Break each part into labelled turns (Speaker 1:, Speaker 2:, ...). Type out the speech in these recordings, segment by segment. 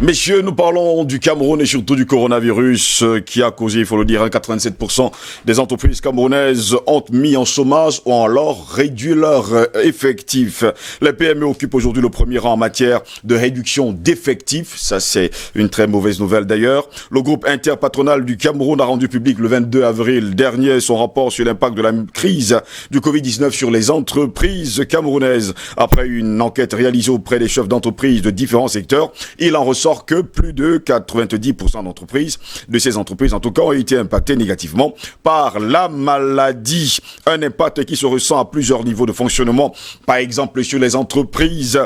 Speaker 1: Messieurs, nous parlons du Cameroun et surtout du coronavirus qui a causé, il faut le dire, 87% des entreprises camerounaises ont mis en chômage ou alors réduit leur effectif. Les PME occupent aujourd'hui le premier rang en matière de réduction d'effectifs. Ça, c'est une très mauvaise nouvelle d'ailleurs. Le groupe interpatronal du Cameroun a rendu public le 22 avril dernier son rapport sur l'impact de la crise du Covid-19 sur les entreprises camerounaises. Après une enquête réalisée auprès des chefs d'entreprise de différents secteurs, il en ressort que plus de 90% d'entreprises, de ces entreprises en tout cas, ont été impactées négativement par la maladie. Un impact qui se ressent à plusieurs niveaux de fonctionnement. Par exemple, sur les entreprises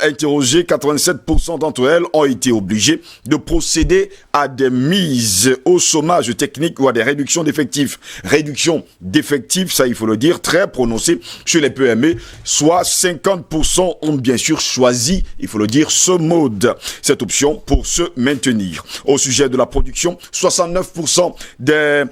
Speaker 1: interrogées, 87% d'entre elles ont été obligées de procéder à des mises au chômage technique ou à des réductions d'effectifs. Réduction d'effectifs, ça il faut le dire, très prononcée chez les PME, soit 50% ont bien sûr choisi, il faut le dire, ce mode. Cette option pour se maintenir. Au sujet de la production, 69% des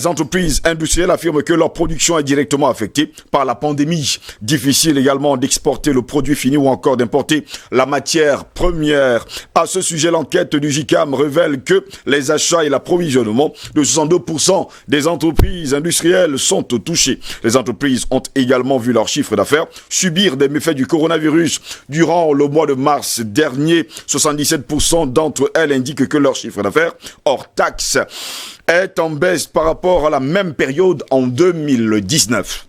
Speaker 1: entreprises industrielles affirment que leur production est directement affectée par la pandémie. Difficile également d'exporter le produit fini ou encore d'importer la matière première. À ce sujet, l'enquête du JICAM révèle que les achats et l'approvisionnement de 62% des entreprises industrielles sont touchés. Les entreprises ont également vu leur chiffre d'affaires subir des méfaits du coronavirus. Durant le mois de mars dernier, 77% d'entre elles indiquent que leur chiffre d'affaires hors taxe est en baisse par rapport à la même période en 2019.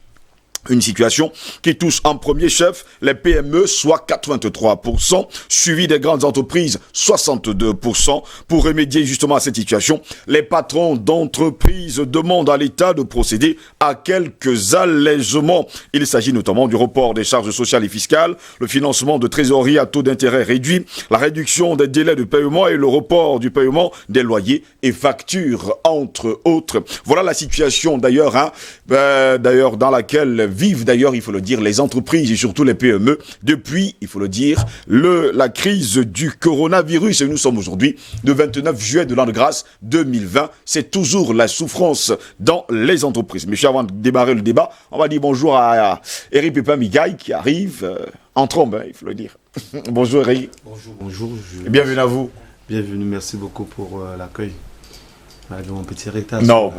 Speaker 1: Une situation qui touche en premier chef les PME, soit 83%, suivi des grandes entreprises, 62%. Pour remédier justement à cette situation, les patrons d'entreprises demandent à l'État de procéder à quelques allègements. Il s'agit notamment du report des charges sociales et fiscales, le financement de trésorerie à taux d'intérêt réduit, la réduction des délais de paiement et le report du paiement des loyers et factures, entre autres. Voilà la situation d'ailleurs, dans laquelle vivent d'ailleurs, il faut le dire, les entreprises et surtout les PME depuis, il faut le dire, la crise du coronavirus. Et nous sommes aujourd'hui le 29 juillet de l'an de grâce 2020. C'est toujours la souffrance dans les entreprises. Mais avant de démarrer le débat, on va dire bonjour à Eric Pépin Migaille qui arrive en trombe, il faut le dire. Bonjour Eric.
Speaker 2: Bonjour.
Speaker 1: Et bienvenue à vous.
Speaker 2: Bienvenue, merci beaucoup pour l'accueil. Malgré mon petit retard.
Speaker 1: Non,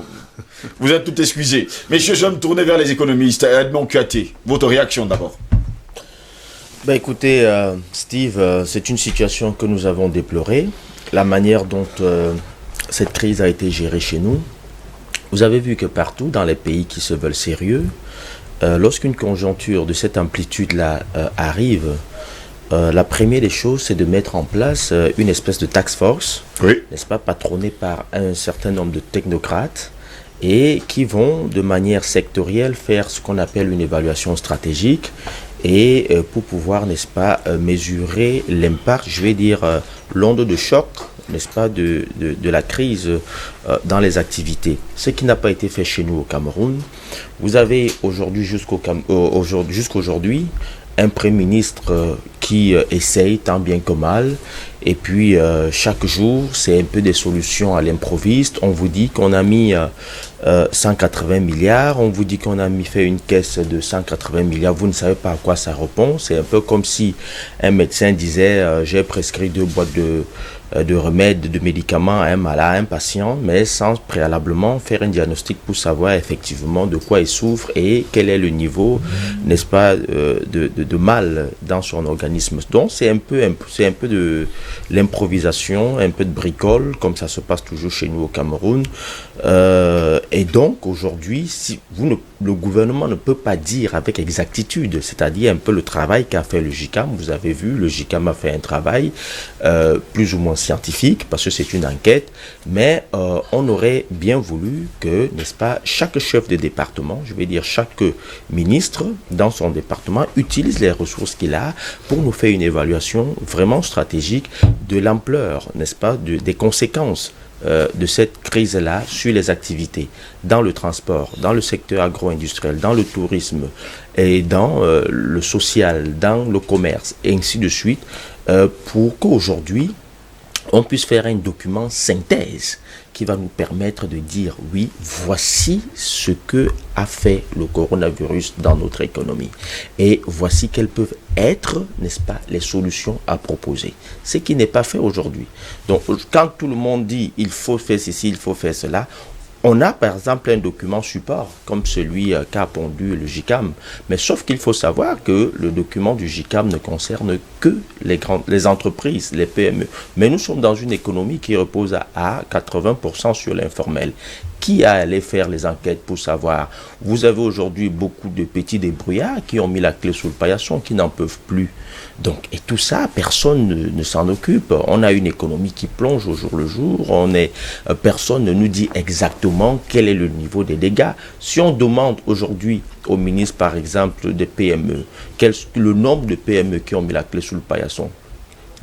Speaker 1: vous êtes tout excusé. Messieurs, je vais me tourner vers les économistes. Edmond Kuaté, votre réaction d'abord.
Speaker 3: Écoutez, Steve, c'est une situation que nous avons déplorée. La manière dont cette crise a été gérée chez nous. Vous avez vu que partout dans les pays qui se veulent sérieux, lorsqu'une conjoncture de cette amplitude-là arrive, la première des choses, c'est de mettre en place une espèce de task force, oui, n'est-ce pas, patronnée par un certain nombre de technocrates et qui vont de manière sectorielle faire ce qu'on appelle une évaluation stratégique et pour pouvoir, n'est-ce pas, mesurer l'impact, je vais dire l'onde de choc, n'est-ce pas, de la crise dans les activités. Ce qui n'a pas été fait chez nous au Cameroun. Vous avez aujourd'hui jusqu'aujourd'hui un Premier ministre qui essaye tant bien que mal, et puis chaque jour c'est un peu des solutions à l'improviste. On vous dit qu'on a mis 180 milliards, on vous dit qu'on a fait une caisse de 180 milliards, vous ne savez pas à quoi ça répond. C'est un peu comme si un médecin disait j'ai prescrit 2 boîtes de remèdes, de médicaments à un malade, à un patient, mais sans préalablement faire un diagnostic pour savoir effectivement de quoi il souffre et quel est le niveau, n'est-ce pas, de mal dans son organisme. Donc c'est un peu de l'improvisation, un peu de bricole, comme ça se passe toujours chez nous au Cameroun. Et donc aujourd'hui, le gouvernement ne peut pas dire avec exactitude, c'est-à-dire un peu le travail qu'a fait le JICAM. Vous avez vu, le JICAM a fait un travail plus ou moins scientifique, parce que c'est une enquête, mais on aurait bien voulu que, n'est-ce pas, chaque chef de département, je vais dire chaque ministre dans son département, utilise les ressources qu'il a pour nous faire une évaluation vraiment stratégique de l'ampleur, n'est-ce pas, des conséquences de cette crise-là sur les activités, dans le transport, dans le secteur agro-industriel, dans le tourisme et dans le social, dans le commerce, et ainsi de suite, pour qu'aujourd'hui, on puisse faire un document synthèse qui va nous permettre de dire oui, voici ce que a fait le coronavirus dans notre économie et voici quelles peuvent être, n'est-ce pas, les solutions à proposer. Ce qui n'est pas fait aujourd'hui. Donc, quand tout le monde dit il faut faire ceci, il faut faire cela, on a par exemple un document support comme celui qu'a pondu le JICAM, mais sauf qu'il faut savoir que le document du JICAM ne concerne que les entreprises, les PME. Mais nous sommes dans une économie qui repose à 80% sur l'informel. Qui a allé faire les enquêtes pour savoir? Vous avez aujourd'hui beaucoup de petits débrouillards qui ont mis la clé sous le paillasson, qui n'en peuvent plus. Donc, et tout ça, personne ne s'en occupe. On a une économie qui plonge au jour le jour. Personne ne nous dit exactement quel est le niveau des dégâts. Si on demande aujourd'hui au ministre, par exemple, des PME, le nombre de PME qui ont mis la clé sous le paillasson,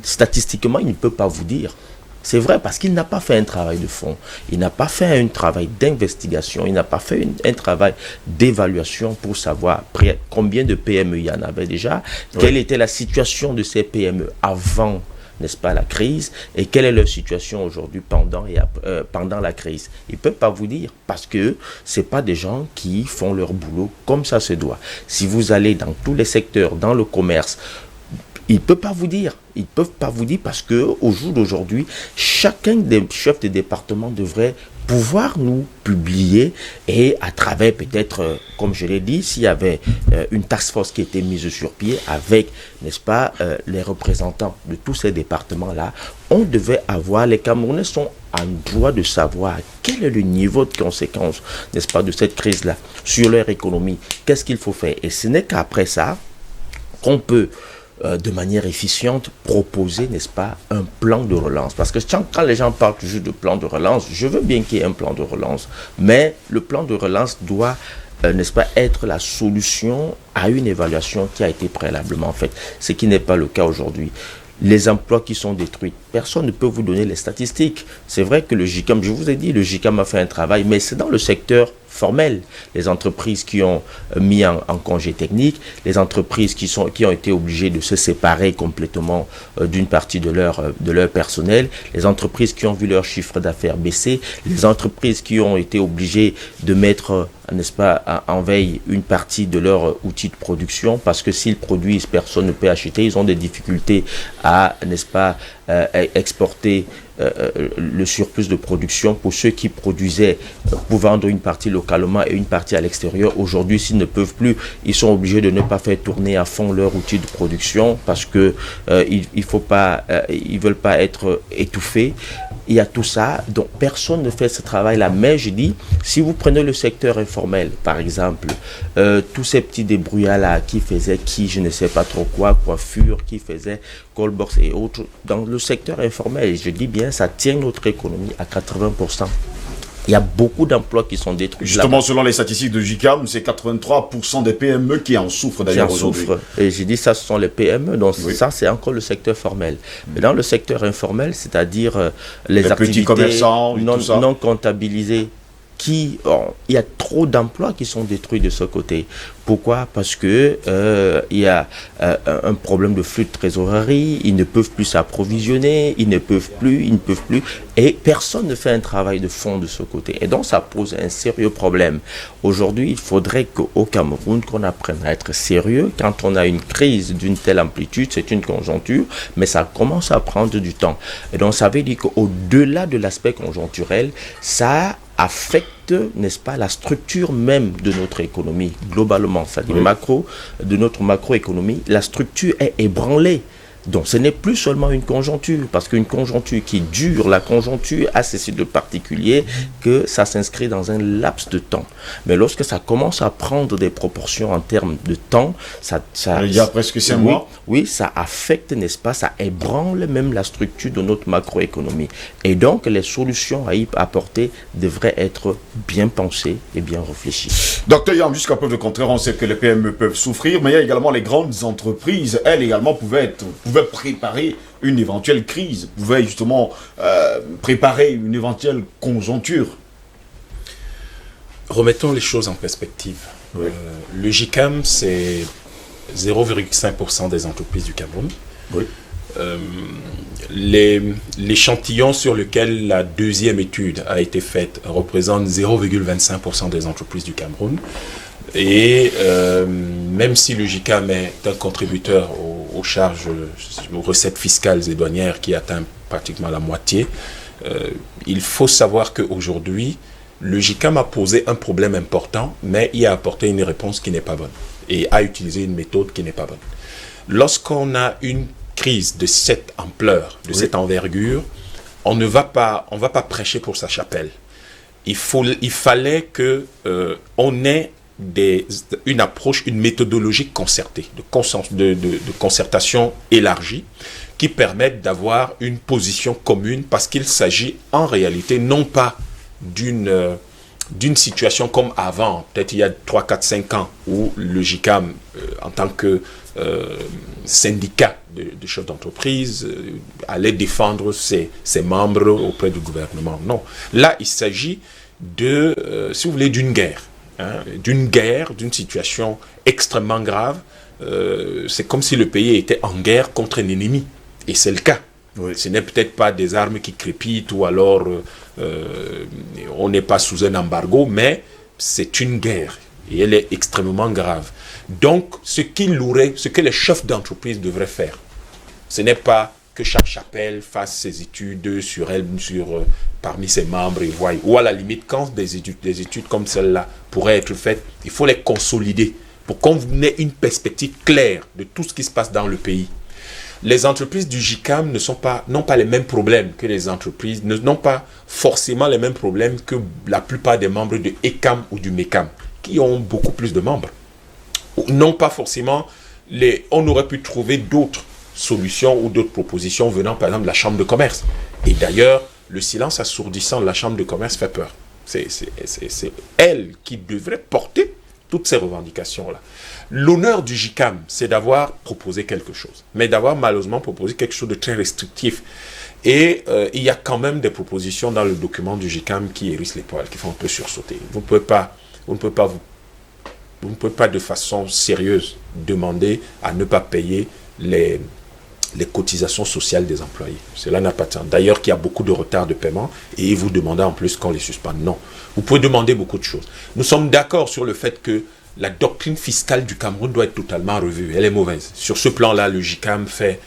Speaker 3: statistiquement, il ne peut pas vous dire. C'est vrai parce qu'il n'a pas fait un travail de fond, il n'a pas fait un travail d'investigation, il n'a pas fait un travail d'évaluation pour savoir combien de PME il y en avait déjà, quelle était la situation de ces PME avant, n'est-ce pas, la crise, et quelle est leur situation aujourd'hui pendant la crise. Il ne peut pas vous dire parce que ce n'est pas des gens qui font leur boulot comme ça se doit. Si vous allez dans tous les secteurs, dans le commerce, ils ne peuvent pas vous dire. Ils ne peuvent pas vous dire parce qu'au jour d'aujourd'hui, chacun des chefs de département devrait pouvoir nous publier et à travers peut-être, comme je l'ai dit, s'il y avait une task force qui était mise sur pied avec, n'est-ce pas, les représentants de tous ces départements-là, on devait avoir, les Camerounais sont en droit de savoir quel est le niveau de conséquence, n'est-ce pas, de cette crise-là sur leur économie. Qu'est-ce qu'il faut faire? Et ce n'est qu'après ça qu'on peut de manière efficiente proposer, n'est-ce pas, un plan de relance. Parce que quand les gens parlent toujours de plan de relance, je veux bien qu'il y ait un plan de relance, mais le plan de relance doit, n'est-ce pas, être la solution à une évaluation qui a été préalablement faite, ce qui n'est pas le cas aujourd'hui. Les emplois qui sont détruits, personne ne peut vous donner les statistiques. C'est vrai que le JICAM, je vous ai dit, le JICAM a fait un travail, mais c'est dans le secteur formel. Les entreprises qui ont mis en congé technique, les entreprises qui ont été obligées de se séparer complètement d'une partie de leur personnel, les entreprises qui ont vu leur chiffre d'affaires baisser, les entreprises qui ont été obligées de mettre, n'est-ce pas, en veille une partie de leur outil de production, parce que s'ils produisent, personne ne peut acheter, ils ont des difficultés à, n'est-ce pas, exporter le surplus de production. Pour ceux qui produisaient pour vendre une partie localement et une partie à l'extérieur, aujourd'hui s'ils ne peuvent plus, ils sont obligés de ne pas faire tourner à fond leur outil de production parce que ils veulent pas être étouffés. Il y a tout ça, donc personne ne fait ce travail-là. Mais je dis, si vous prenez le secteur informel, par exemple, tous ces petits débrouillards-là qui faisaient je ne sais pas trop quoi, coiffure, qui faisaient callbox et autres, dans le secteur informel, je dis bien, ça tient notre économie à 80%. Il y a beaucoup d'emplois qui sont détruits.
Speaker 1: Justement, selon les statistiques de JICAM, c'est 83% des PME qui en souffrent d'ailleurs aujourd'hui.
Speaker 3: Et j'ai dit ça, ce sont les PME, donc oui. Ça c'est encore le secteur formel. Mais dans le secteur informel, c'est-à-dire les activités
Speaker 1: petits commerçants,
Speaker 3: non comptabilisées, il y a trop d'emplois qui sont détruits de ce côté. Pourquoi? Parce que il y a un problème de flux de trésorerie, ils ne peuvent plus s'approvisionner, ils ne peuvent plus, et personne ne fait un travail de fond de ce côté. Et donc ça pose un sérieux problème. Aujourd'hui, il faudrait qu'au Cameroun, qu'on apprenne à être sérieux. Quand on a une crise d'une telle amplitude, c'est une conjoncture, mais ça commence à prendre du temps. Et donc ça veut dire qu'au-delà de l'aspect conjoncturel, ça affecte, n'est-ce pas, la structure même de notre économie, globalement, c'est-à-dire de notre macroéconomie, la structure est ébranlée. Donc ce n'est plus seulement une conjoncture, parce qu'une conjoncture qui dure, la conjoncture a ceci de particulier que ça s'inscrit dans un laps de temps. Mais lorsque ça commence à prendre des proportions en termes de temps,
Speaker 1: il y a presque 5 mois.
Speaker 3: Oui, ça affecte, n'est-ce pas, ça ébranle même la structure de notre macroéconomie. Et donc les solutions à y apporter devraient être bien pensées et bien réfléchies.
Speaker 1: Docteur Yam, jusqu'à preuve de contraire, on sait que les PME peuvent souffrir, mais il y a également les grandes entreprises, elles également pouvaient préparer une éventuelle crise, pouvaient justement préparer une éventuelle conjoncture.
Speaker 4: Remettons les choses en perspective. Oui. Le JICAM, c'est 0,5% des entreprises du Cameroun.
Speaker 1: Oui.
Speaker 4: l'échantillon sur lequel la deuxième étude a été faite représente 0,25% des entreprises du Cameroun. Et même si le JICAM est un contributeur aux charges, aux recettes fiscales et douanières qui atteint pratiquement la moitié, il faut savoir qu'aujourd'hui, le JICAM a posé un problème important, mais il a apporté une réponse qui n'est pas bonne et a utilisé une méthode qui n'est pas bonne. Lorsqu'on a une crise de cette ampleur, de cette envergure, on ne va pas prêcher pour sa chapelle. Il fallait que on ait une approche, une méthodologie concertée, de concertation élargie, qui permette d'avoir une position commune, parce qu'il s'agit en réalité non pas d'une situation comme avant, peut-être il y a 3, 4, 5 ans, où le JICAM, en tant que syndicat de chefs d'entreprise, allait défendre ses membres auprès du gouvernement. Non. Là, il s'agit si vous voulez, d'une guerre. D'une situation extrêmement grave. C'est comme si le pays était en guerre contre un ennemi. Et c'est le cas. Oui. Ce n'est peut-être pas des armes qui crépitent ou alors on n'est pas sous un embargo, mais c'est une guerre. Et elle est extrêmement grave. Donc, ce que les chefs d'entreprise devraient faire, ce n'est pas que chaque chapelle fasse ses études parmi ses membres et voie. Ou à la limite, quand des études comme celle-là pourraient être faites, il faut les consolider pour qu'on ait une perspective claire de tout ce qui se passe dans le pays. Les entreprises du JICAM n'ont pas les mêmes problèmes que les entreprises, n'ont pas forcément les mêmes problèmes que la plupart des membres de ECAM ou du MECAM, qui ont beaucoup plus de membres. Non pas forcément, on aurait pu trouver d'autres solutions ou d'autres propositions venant par exemple de la Chambre de commerce. Et d'ailleurs, le silence assourdissant de la Chambre de commerce fait peur. C'est elle qui devrait porter toutes ces revendications-là. L'honneur du JICAM, c'est d'avoir proposé quelque chose, mais d'avoir malheureusement proposé quelque chose de très restrictif. Et il y a quand même des propositions dans le document du JICAM qui hérissent les poils, qui font un peu sursauter. Vous ne pouvez pas de façon sérieuse demander à ne pas payer les cotisations sociales des employés. Cela n'a pas de sens. D'ailleurs, qu'il y a beaucoup de retard de paiement et vous demandez en plus qu'on les suspende. Non. Vous pouvez demander beaucoup de choses. Nous sommes d'accord sur le fait que la doctrine fiscale du Cameroun doit être totalement revue. Elle est mauvaise. Sur ce plan-là, le JICAM fait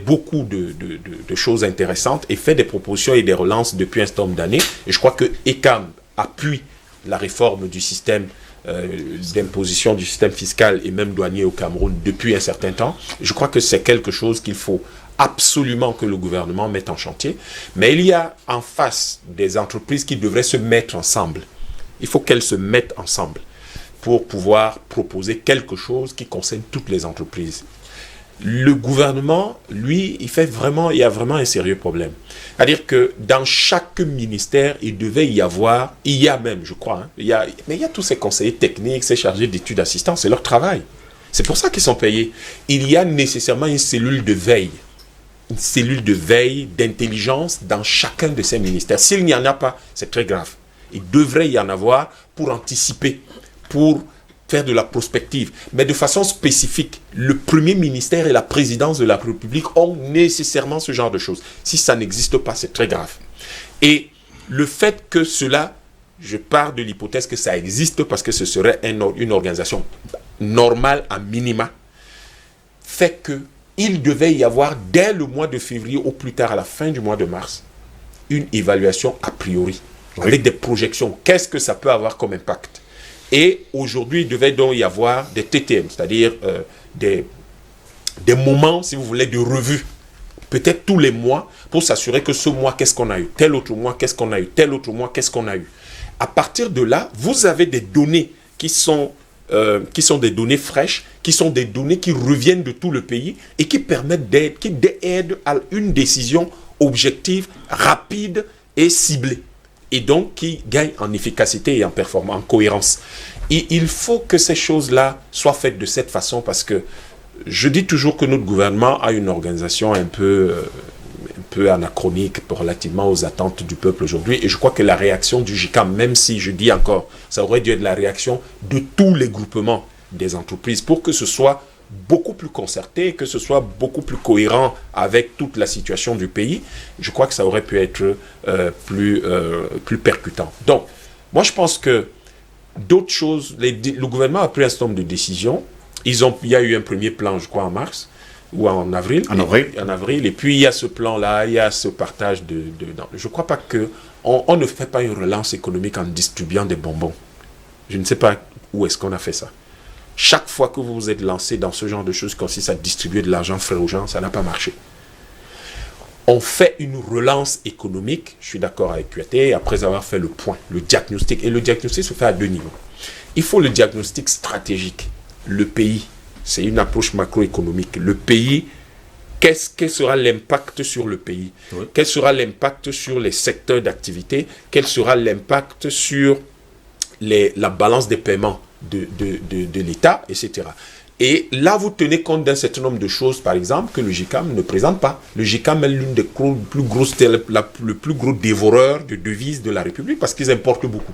Speaker 4: beaucoup de choses intéressantes et fait des propositions et des relances depuis un certain nombre d'années. Et je crois que ECAM appuie la réforme du système d'imposition du système fiscal et même douanier au Cameroun depuis un certain temps. Je crois que c'est quelque chose qu'il faut absolument que le gouvernement mette en chantier. Mais il y a en face des entreprises qui devraient se mettre ensemble. Il faut qu'elles se mettent ensemble pour pouvoir proposer quelque chose qui concerne toutes les entreprises. Le gouvernement, lui, il y a vraiment un sérieux problème. C'est-à-dire que dans chaque ministère, il y a même, je crois, mais il y a tous ces conseillers techniques, ces chargés d'études d'assistance, c'est leur travail. C'est pour ça qu'ils sont payés. Il y a nécessairement une cellule de veille, d'intelligence dans chacun de ces ministères. S'il n'y en a pas, c'est très grave. Il devrait y en avoir pour anticiper, pour faire de la prospective, mais de façon spécifique. Le premier ministère et la présidence de la République ont nécessairement ce genre de choses. Si ça n'existe pas, c'est très grave. Et le fait que cela, je pars de l'hypothèse que ça existe parce que ce serait une organisation normale à minima, fait qu'il devait y avoir dès le mois de février au plus tard à la fin du mois de mars, une évaluation a priori, avec des projections. Qu'est-ce que ça peut avoir comme impact ? Et aujourd'hui, il devait donc y avoir des TTM, c'est-à-dire des moments, si vous voulez, de revue, peut-être tous les mois, pour s'assurer que ce mois, qu'est-ce qu'on a eu, tel autre mois, qu'est-ce qu'on a eu, tel autre mois, qu'est-ce qu'on a eu. À partir de là, vous avez des données qui sont des données fraîches, qui sont des données qui reviennent de tout le pays et qui permettent qui aident à une décision objective, rapide et ciblée. Et donc qui gagne en efficacité et en performance, en cohérence. Et il faut que ces choses-là soient faites de cette façon parce que je dis toujours que notre gouvernement a une organisation un peu anachronique relativement aux attentes du peuple aujourd'hui. Et je crois que la réaction du JICAM, même si je dis encore, ça aurait dû être la réaction de tous les groupements des entreprises pour que ce soit beaucoup plus concerté, que ce soit beaucoup plus cohérent avec toute la situation du pays, je crois que ça aurait pu être plus percutant. Donc, moi je pense que d'autres choses, le gouvernement a pris un certain nombre de décisions. Il y a eu un premier plan, je crois, en mars ou en avril. En avril. Et puis il y a ce plan-là, il y a ce partage je ne crois pas qu'on ne fait pas une relance économique en distribuant des bonbons. Je ne sais pas où est-ce qu'on a fait ça. Chaque fois que vous vous êtes lancé dans ce genre de choses qui consiste à distribuer de l'argent frais aux gens, ça n'a pas marché. On fait une relance économique, je suis d'accord avec QAT, après avoir fait le point, le diagnostic. Et le diagnostic se fait à deux niveaux. Il faut le diagnostic stratégique. Le pays, c'est une approche macroéconomique. Le pays, quel sera l'impact sur le pays? Oui. Quel sera l'impact sur les secteurs d'activité? Quel sera l'impact sur la balance des paiements de l'État, etc. Et là, vous tenez compte d'un certain nombre de choses, par exemple, que le GICAM ne présente pas. Le GICAM est l'une des plus grosses, le plus gros dévoreur de devises de la République parce qu'ils importent beaucoup.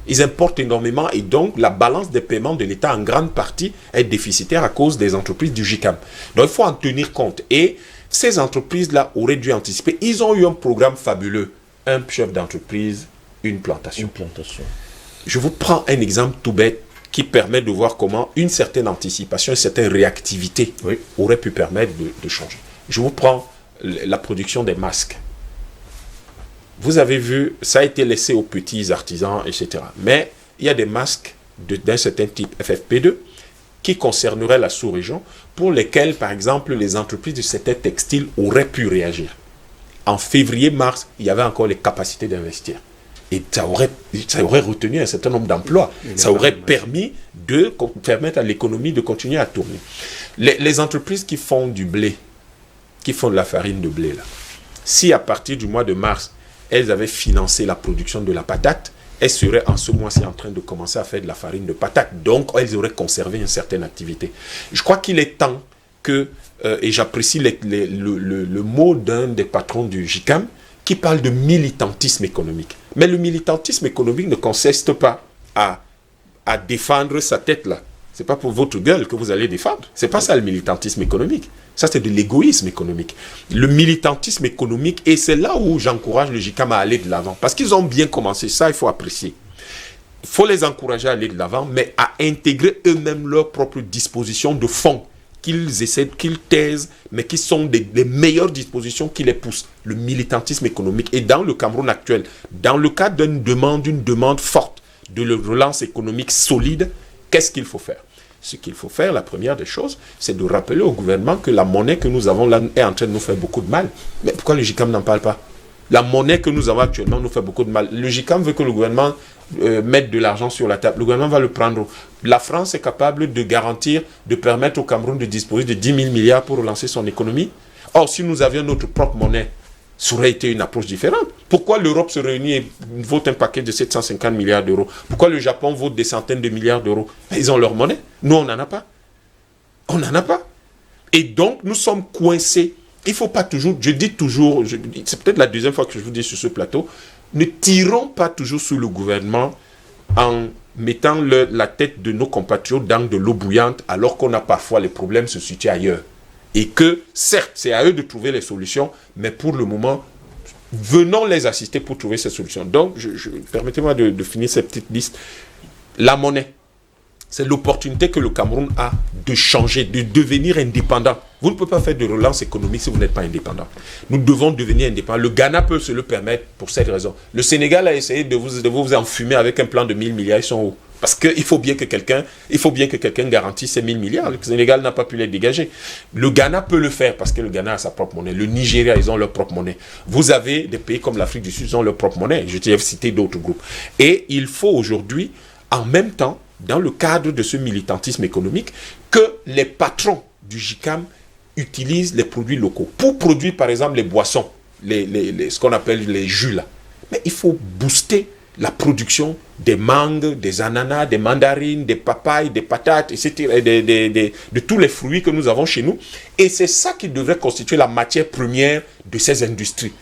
Speaker 4: Ils importent énormément et donc la balance des paiements de l'État en grande partie est déficitaire à cause des entreprises du GICAM. Donc il faut en tenir compte. Et ces entreprises-là auraient dû anticiper. Ils ont eu un programme fabuleux. Un chef d'entreprise, une plantation. Je vous prends un exemple tout bête qui permet de voir comment une certaine anticipation, une certaine réactivité aurait pu permettre de changer. Je vous prends la production des masques. Vous avez vu, ça a été laissé aux petits artisans, etc. Mais il y a des masques d'un certain type FFP2 qui concerneraient la sous-région pour lesquels, par exemple, les entreprises du secteur textile auraient pu réagir. En février-mars, il y avait encore les capacités d'investir. Et ça aurait retenu un certain nombre d'emplois. Ça aurait permis de permettre à l'économie de continuer à tourner. Les entreprises qui font du blé, qui font de la farine de blé, là, si à partir du mois de mars, elles avaient financé la production de la patate, elles seraient en ce mois-ci en train de commencer à faire de la farine de patate. Donc, elles auraient conservé une certaine activité. Je crois qu'il est temps que, et j'apprécie le mot d'un des patrons du GICAM, qui parle de militantisme économique. Mais le militantisme économique ne consiste pas à défendre sa tête là. C'est pas pour votre gueule que vous allez défendre. C'est pas ça le militantisme économique. Ça, c'est de l'égoïsme économique. Le militantisme économique, et c'est là où j'encourage le GICAM à aller de l'avant. Parce qu'ils ont bien commencé, ça, il faut apprécier. Il faut les encourager à aller de l'avant, mais à intégrer eux-mêmes leurs propres dispositions de fond qu'ils essaient, qu'ils taisent, mais qui sont des meilleures dispositions qui les poussent. Le militantisme économique. Et dans le Cameroun actuel, dans le cadre d'une demande forte de la relance économique solide, qu'est-ce qu'il faut faire? Ce qu'il faut faire, la première des choses, c'est de rappeler au gouvernement que la monnaie que nous avons là est en train de nous faire beaucoup de mal. Mais pourquoi le GICAM n'en parle pas? La monnaie que nous avons actuellement nous fait beaucoup de mal. Le GICAM veut que le gouvernement mette de l'argent sur la table. Le gouvernement va le prendre. La France est capable de garantir, de permettre au Cameroun de disposer de 10 000 milliards pour relancer son économie. Or, si nous avions notre propre monnaie, ça aurait été une approche différente. Pourquoi l'Europe se réunit et vote un paquet de 750 milliards d'euros? Pourquoi le Japon vote des centaines de milliards d'euros? Ils ont leur monnaie. Nous, on n'en a pas. On n'en a pas. Et donc, nous sommes coincés. Il ne faut pas toujours, je dis toujours, c'est peut-être la deuxième fois que je vous dis sur ce plateau, ne tirons pas toujours sur le gouvernement en mettant la tête de nos compatriotes dans de l'eau bouillante alors qu'on a parfois les problèmes se situent ailleurs. Et que, certes, c'est à eux de trouver les solutions, mais pour le moment, venons les assister pour trouver ces solutions. Donc, permettez-moi de finir cette petite liste. La monnaie, c'est l'opportunité que le Cameroun a de changer, de devenir indépendant. Vous ne pouvez pas faire de relance économique si vous n'êtes pas indépendant. Nous devons devenir indépendants. Le Ghana peut se le permettre pour cette raison. Le Sénégal a essayé de vous enfumer avec un plan de 1000 milliards. Ils sont où? Parce qu'il faut bien que quelqu'un garantisse ces 1000 milliards. Le Sénégal n'a pas pu les dégager. Le Ghana peut le faire parce que le Ghana a sa propre monnaie. Le Nigeria, ils ont leur propre monnaie. Vous avez des pays comme l'Afrique du Sud, ils ont leur propre monnaie. Je t'ai cité d'autres groupes. Et il faut aujourd'hui, en même temps, dans le cadre de ce militantisme économique, que les patrons du GICAM utilisent les produits locaux. Pour produire, par exemple, les boissons, ce qu'on appelle les jus là. Mais il faut booster la production des mangues, des ananas, des mandarines, des papayes, des patates, etc., de tous les fruits que nous avons chez nous. Et c'est ça qui devrait constituer la matière première de ces industries.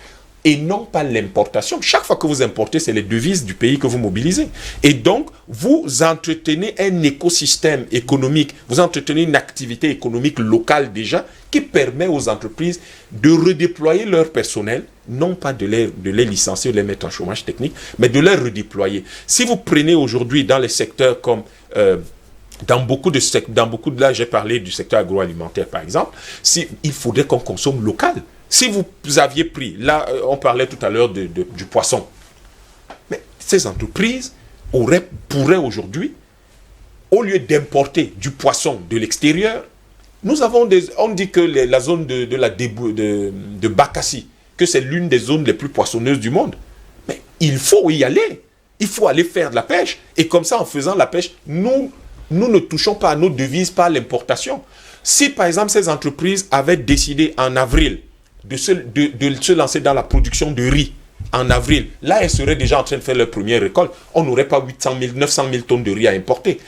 Speaker 4: et non pas l'importation. Chaque fois que vous importez, c'est les devises du pays que vous mobilisez. Et donc, vous entretenez un écosystème économique, vous entretenez une activité économique locale déjà qui permet aux entreprises de redéployer leur personnel, non pas de les licencier ou de les mettre en chômage technique, mais de les redéployer. Si vous prenez aujourd'hui dans les secteurs comme... dans beaucoup de là, j'ai parlé du secteur agroalimentaire par exemple, il faudrait qu'on consomme local. Si vous aviez pris, là on parlait tout à l'heure du poisson, mais ces entreprises pourraient aujourd'hui, au lieu d'importer du poisson de l'extérieur, on dit que la zone de Bakassi, que c'est l'une des zones les plus poissonneuses du monde. Mais il faut y aller. Il faut aller faire de la pêche. Et comme ça, en faisant la pêche, nous ne touchons pas à nos devises par l'importation. Si, par exemple, ces entreprises avaient décidé en avril de se lancer dans la production de riz, en avril, là, elles seraient déjà en train de faire leur première récolte. On n'aurait pas 900 000 tonnes de riz à importer.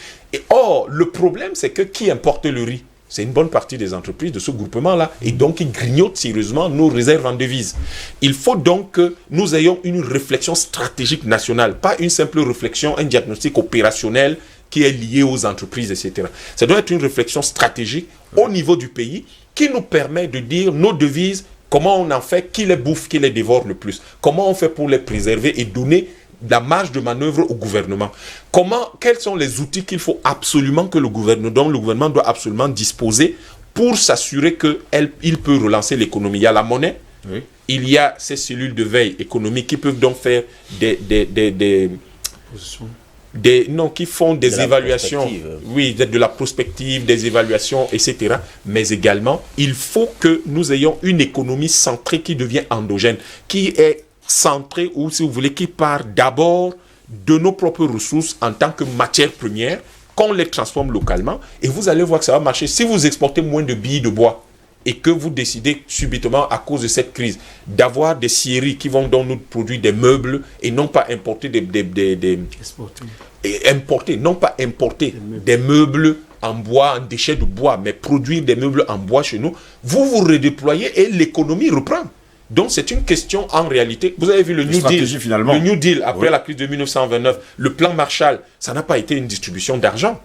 Speaker 4: Or, le problème, c'est que qui importe le riz? C'est une bonne partie des entreprises de ce groupement-là. Et donc, ils grignotent sérieusement nos réserves en devises. Il faut donc que nous ayons une réflexion stratégique nationale, pas une simple réflexion, un diagnostic opérationnel qui est lié aux entreprises, etc. Ça doit être une réflexion stratégique au niveau du pays qui nous permet de dire nos devises, comment on en fait, qui les bouffe, qui les dévore le plus. Comment on fait pour les préserver et donner la marge de manœuvre au gouvernement. Quels sont les outils qu'il faut absolument que le gouvernement doit absolument disposer pour s'assurer qu'il peut relancer l'économie. Il y a la monnaie, oui. Il y a ces cellules de veille économique qui peuvent donc faire qui font des évaluations, oui, de la prospective, des évaluations, etc. Mais également, il faut que nous ayons une économie centrée qui devient endogène, qui est centré ou, si vous voulez, qui part d'abord de nos propres ressources en tant que matières premières, qu'on les transforme localement, et vous allez voir que ça va marcher. Si vous exportez moins de billes de bois et que vous décidez subitement, à cause de cette crise, d'avoir des scieries qui vont donc nous produire des meubles et non pas importer des meubles en bois, en déchets de bois, mais produire des meubles en bois chez nous, vous redéployez et l'économie reprend. Donc, c'est une question, en réalité, vous avez vu le New Deal, finalement. Le New Deal, après la crise de 1929, le plan Marshall, ça n'a pas été une distribution d'argent.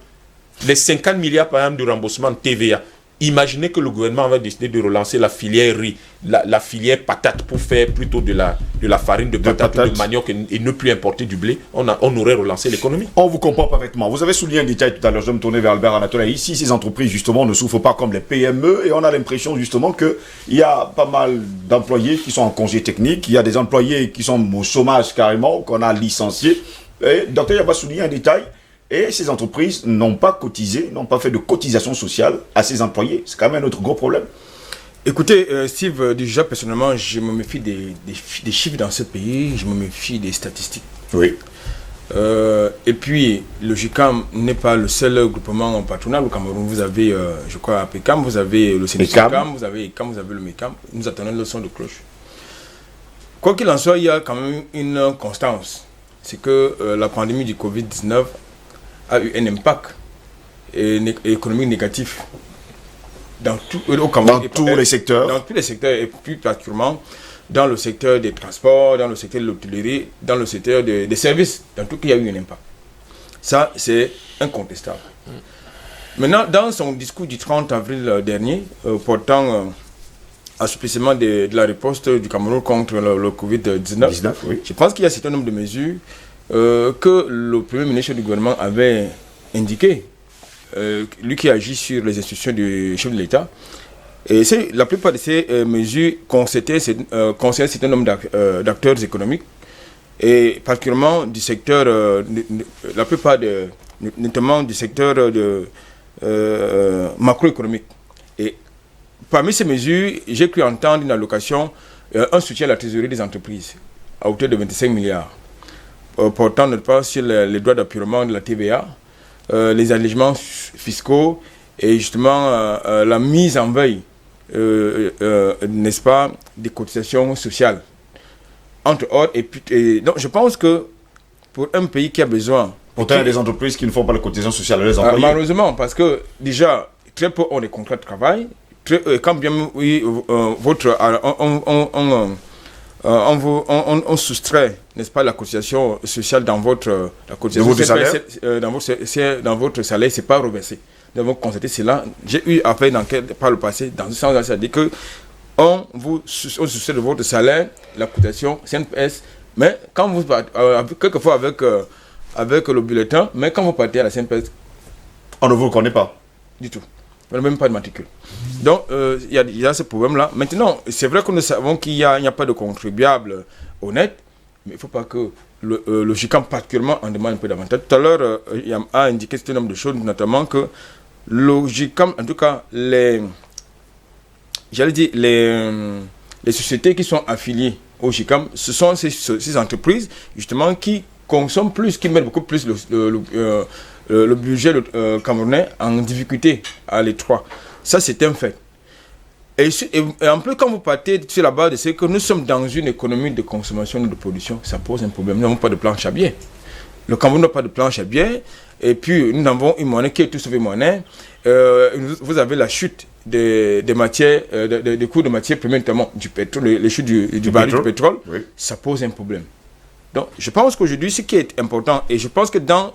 Speaker 4: Les 50 milliards, par exemple, de remboursement de TVA, imaginez que le gouvernement avait décidé de relancer la filière riz, la filière patate, pour faire plutôt de la farine de patate ou de manioc et ne plus importer du blé, on aurait relancé l'économie.
Speaker 1: On vous comprend parfaitement. Vous avez souligné un détail tout à l'heure, je vais me tourner vers Albert Anatole. Ici, ces entreprises, justement, ne souffrent pas comme les PME et on a l'impression, justement, qu'il y a pas mal d'employés qui sont en congé technique, il y a des employés qui sont au chômage carrément, qu'on a licenciés. Et docteur Yaba souligné un détail. Et ces entreprises n'ont pas cotisé, n'ont pas fait de cotisation sociale à ces employés. C'est quand même un autre gros problème.
Speaker 5: Écoutez, Steve, déjà personnellement, je me méfie des chiffres dans ce pays, je me méfie des statistiques.
Speaker 1: Oui.
Speaker 5: Et puis, le GICAM n'est pas le seul groupement patronal au Cameroun. Vous avez, je crois, APECAM, vous avez le CNCAM, vous avez ECAM, vous avez le MECAM. Nous attendons le son de cloche. Quoi qu'il en soit, il y a quand même une constance. C'est que la pandémie du Covid-19 a eu un impact économique négatif dans tous les secteurs. Dans tous les secteurs, et plus particulièrement dans le secteur des transports, dans le secteur de l'hôtellerie, dans le secteur des services. Dans tout, il y a eu un impact. Ça, c'est incontestable. Maintenant, dans son discours du 30 avril dernier, portant assouplissement de la riposte du Cameroun contre le Covid-19, oui. Je pense qu'il y a un certain nombre de mesures que le Premier ministre du gouvernement avait indiqué, lui qui agit sur les institutions du chef de l'État. Et la plupart de ces mesures concernaient un certain nombre d'acteurs économiques, et particulièrement du secteur, la plupart notamment du secteur macroéconomique. Et parmi ces mesures, j'ai cru entendre une allocation, un soutien à la trésorerie des entreprises à hauteur de 25 milliards. Portant notre part sur les droits d'appurement de la TVA, les allégements fiscaux et justement la mise en veille, n'est-ce pas, des cotisations sociales, entre autres. Et donc je pense que pour un pays qui a besoin...
Speaker 1: Pourtant, il y a des entreprises qui ne font pas les cotisations sociales, les employés.
Speaker 5: Malheureusement, parce que déjà, très peu ont des contrats de travail. Quand bien oui, on soustrait, n'est-ce pas, la cotisation sociale dans votre
Speaker 1: salaire.
Speaker 5: Dans votre salaire, c'est pas reversé. Nous avons constaté cela. J'ai eu affaire par le passé dans ce sens, c'est-à-dire que on soustrait de votre salaire la cotisation CNPS, mais quand vous quelquefois avec le bulletin, mais quand vous partez à la CNPS,
Speaker 1: On ne vous connaît pas.
Speaker 5: Du tout. On n'a même pas de matricule. Donc, il y a ce problème-là. Maintenant, c'est vrai que nous savons qu'il n'y a pas de contribuable honnête, mais il ne faut pas que le GICAM particulièrement en demande un peu davantage. Tout à l'heure, il a indiqué un nombre de choses, notamment que le GICAM, en tout cas, les sociétés qui sont affiliées au GICAM, ce sont ces entreprises, justement, qui consomment plus, qui mettent beaucoup plus le budget camerounais en difficulté à l'étroit. Ça, c'est un fait. Et en plus, quand vous partez sur la base de ce que nous sommes dans une économie de consommation et de production, ça pose un problème. Nous n'avons pas de planche à billets. Le Cameroun n'a pas de planche à billets. Et puis, nous avons une monnaie qui est tout sauf une monnaie. Vous avez la chute des matières, des coûts de matières premières, notamment du pétrole, les chutes du baril du pétrole. Oui. Ça pose un problème. Donc, je pense qu'aujourd'hui, ce qui est important, et je pense que dans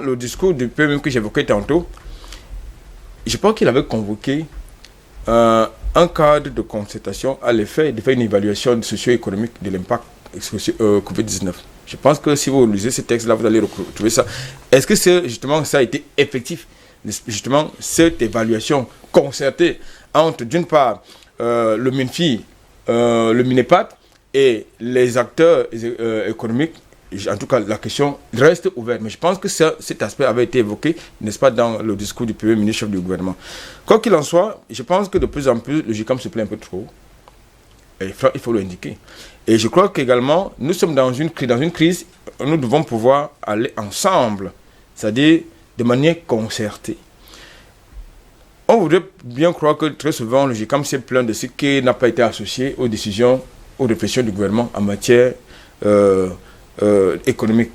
Speaker 5: le discours du PM que j'évoquais tantôt, je pense qu'il avait convoqué un cadre de concertation à l'effet de faire une évaluation socio-économique de l'impact Covid-19. Je pense que si vous lisez ce texte-là, vous allez retrouver ça. Est-ce que justement ça a été effectif? Justement, cette évaluation concertée entre, d'une part, le MINFI, le MINEPAD, et les acteurs économiques, en tout cas, la question reste ouverte. Mais je pense que cet aspect avait été évoqué, n'est-ce pas, dans le discours du Premier ministre, chef du gouvernement. Quoi qu'il en soit, je pense que de plus en plus, le GICAM se plaît un peu trop. Et il faut l'indiquer. Et je crois qu'également, nous sommes dans une crise, nous devons pouvoir aller ensemble, c'est-à-dire de manière concertée. On voudrait bien croire que très souvent, le GICAM s'est plaint de ce qui n'a pas été associé aux décisions, aux réflexions du gouvernement en matière économique.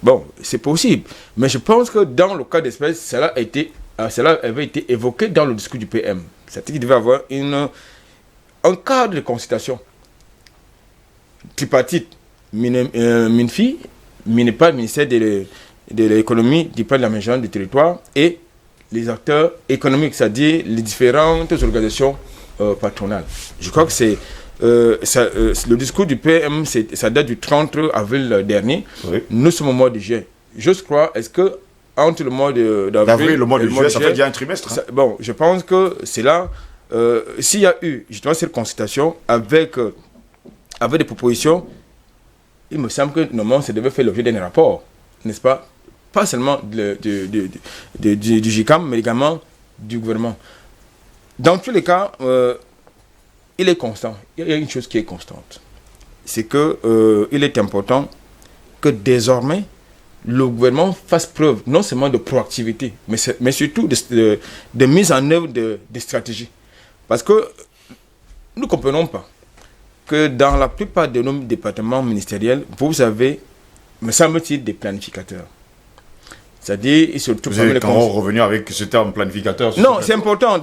Speaker 5: Bon, c'est possible. Mais je pense que dans le cas d'espèce, cela avait été évoqué dans le discours du PM. C'est-à-dire qu'il devait y avoir un cadre de consultation tripartite, MINFI, MINEPAD, ministère de l'économie, du plan de l'aménagement du territoire, et les acteurs économiques, c'est-à-dire les différentes organisations patronales. Je crois que c'est le discours du PM, ça date du 30 avril dernier. Oui. Nous sommes au mois de juin. J'ose croire, est-ce que entre le mois d'avril
Speaker 1: et le mois de juillet, ça fait déjà un trimestre. Hein?
Speaker 5: Bon, je pense que c'est là. S'il y a eu justement cette consultation avec des propositions, il me semble que normalement ça devait faire l'objet d'un rapport, n'est-ce pas? Pas seulement du GICAM, mais également du gouvernement. Dans tous les cas, il est constant. Il y a une chose qui est constante. C'est qu'il est important que désormais, le gouvernement fasse preuve non seulement de proactivité, mais surtout de mise en œuvre de stratégies. Parce que nous ne comprenons pas que dans la plupart de nos départements ministériels, vous avez, me semble-t-il, des planificateurs. C'est-à-dire, ils se trouvent
Speaker 1: vous êtes quand revenu avec ce terme planificateur?
Speaker 5: Non, c'est important.